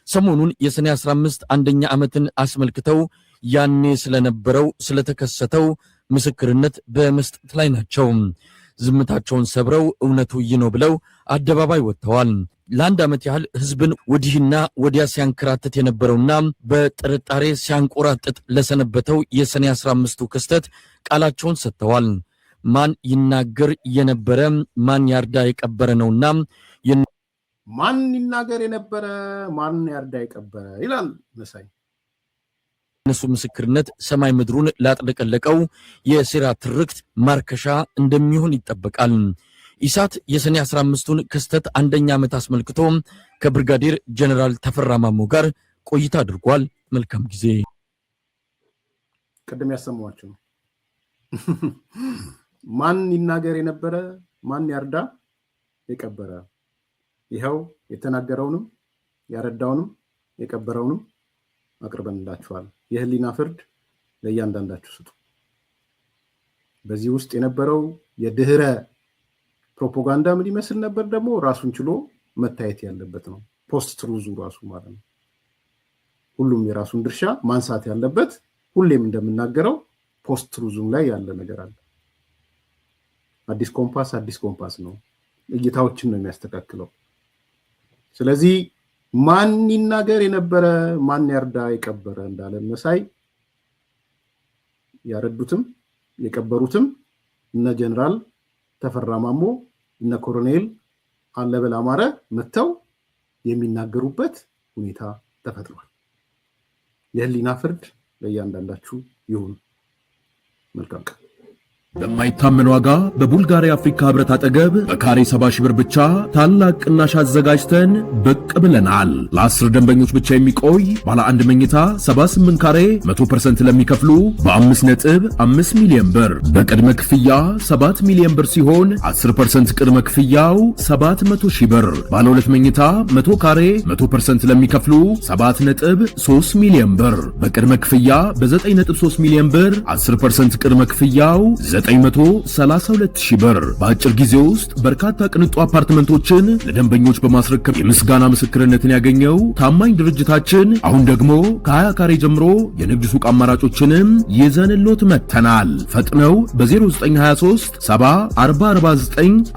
ሰሞኑን የሰኔ 15 አንደኛ ዓመትን አስመልክተው ያኔ ስለነበረው ስለተከሰተው ምስክርነት በመስጠት ላይ ናቸው። ዝምታቸውን ሰብረው እውነቱ ይህ ነው ብለው አደባባይ ወጥተዋል። ለአንድ ዓመት ያህል ህዝብን ወዲህና ወዲያ ሲያንከራተት የነበረውና በጥርጣሬ ሲያንቆራጥጥ ለሰነበተው የሰኔ 15ቱ ክስተት ቃላቸውን ሰጥተዋል። ማን ይናገር የነበረ ማን ያርዳ የቀበረ ነውና ማን ይናገር የነበረ ማን ያርዳ የቀበረ ይላል መሳይ። እነሱ ምስክርነት ሰማይ ምድሩን ላጥለቀለቀው የሴራ ትርክት ማርከሻ እንደሚሆን ይጠበቃል። ኢሳት የሰኔ 15ቱን ክስተት አንደኛ ዓመት አስመልክቶ ከብርጋዴር ጀነራል ተፈራ ማሞ ጋር ቆይታ አድርጓል። መልካም ጊዜ። ቅድም ያሰማኋቸው ማን ይናገር የነበረ ማን ያርዳ የቀበረ፣ ይኸው የተናገረውንም ያረዳውንም የቀበረውንም አቅርበንላችኋል። የህሊና ፍርድ ለእያንዳንዳችሁ ስጡ። በዚህ ውስጥ የነበረው የድህረ ፕሮፓጋንዳ ምን ይመስል ነበር ደግሞ ራሱን ችሎ መታየት ያለበት ነው። ፖስት ትሩዙ ራሱ ማለት ነው። ሁሉም የራሱን ድርሻ ማንሳት ያለበት ሁሌም እንደምናገረው ፖስት ትሩዙም ላይ ያለ ነገር አለ። አዲስ ኮምፓስ ነው። እይታዎችን ነው የሚያስተካክለው። ስለዚህ ማን ይናገር የነበረ ማን ያርዳ የቀበረ እንዳለ መሳይ ያረዱትም የቀበሩትም እነ ጀነራል ተፈራ ማሞ እነ ኮሎኔል አለበል አማረ መተው የሚናገሩበት ሁኔታ ተፈጥሯል። የህሊና ፍርድ ለእያንዳንዳችሁ ይሁን። መልካም ቀን። በማይታመን ዋጋ በቡልጋሪያ አፍሪካ ህብረት አጠገብ በካሬ 70 ሺህ ብር ብቻ ታላቅ ቅናሽ አዘጋጅተን ብቅ ብለናል። ለ10 ደንበኞች ብቻ የሚቆይ ባለ አንድ መኝታ 78 ካሬ 100% ለሚከፍሉ በ5.5 ሚሊዮን ብር በቅድመ ክፍያ 7 ሚሊዮን ብር ሲሆን 10% ቅድመ ክፍያው 700 ሺህ ብር። ባለ 2 መኝታ 100 ካሬ 100% ለሚከፍሉ 7.3 ሚሊዮን ብር በቅድመ ክፍያ በ9.3 ሚሊዮን ብር 10% ቅድመ ክፍያው 932 ሺህ ብር። በአጭር ጊዜ ውስጥ በርካታ ቅንጡ አፓርትመንቶችን ለደንበኞች በማስረከብ የምስጋና ምስክርነትን ያገኘው ታማኝ ድርጅታችን አሁን ደግሞ ከ20 ካሬ ጀምሮ የንግድ ሱቅ አማራጮችንም ይዘንሎት መጥተናል። ፈጥነው በ0923 70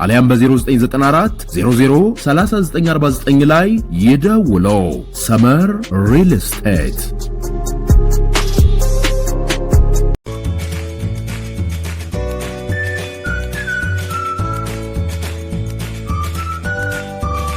አሊያም በ0994 003949 ላይ ይደውለው። ሰመር ሪል ስቴት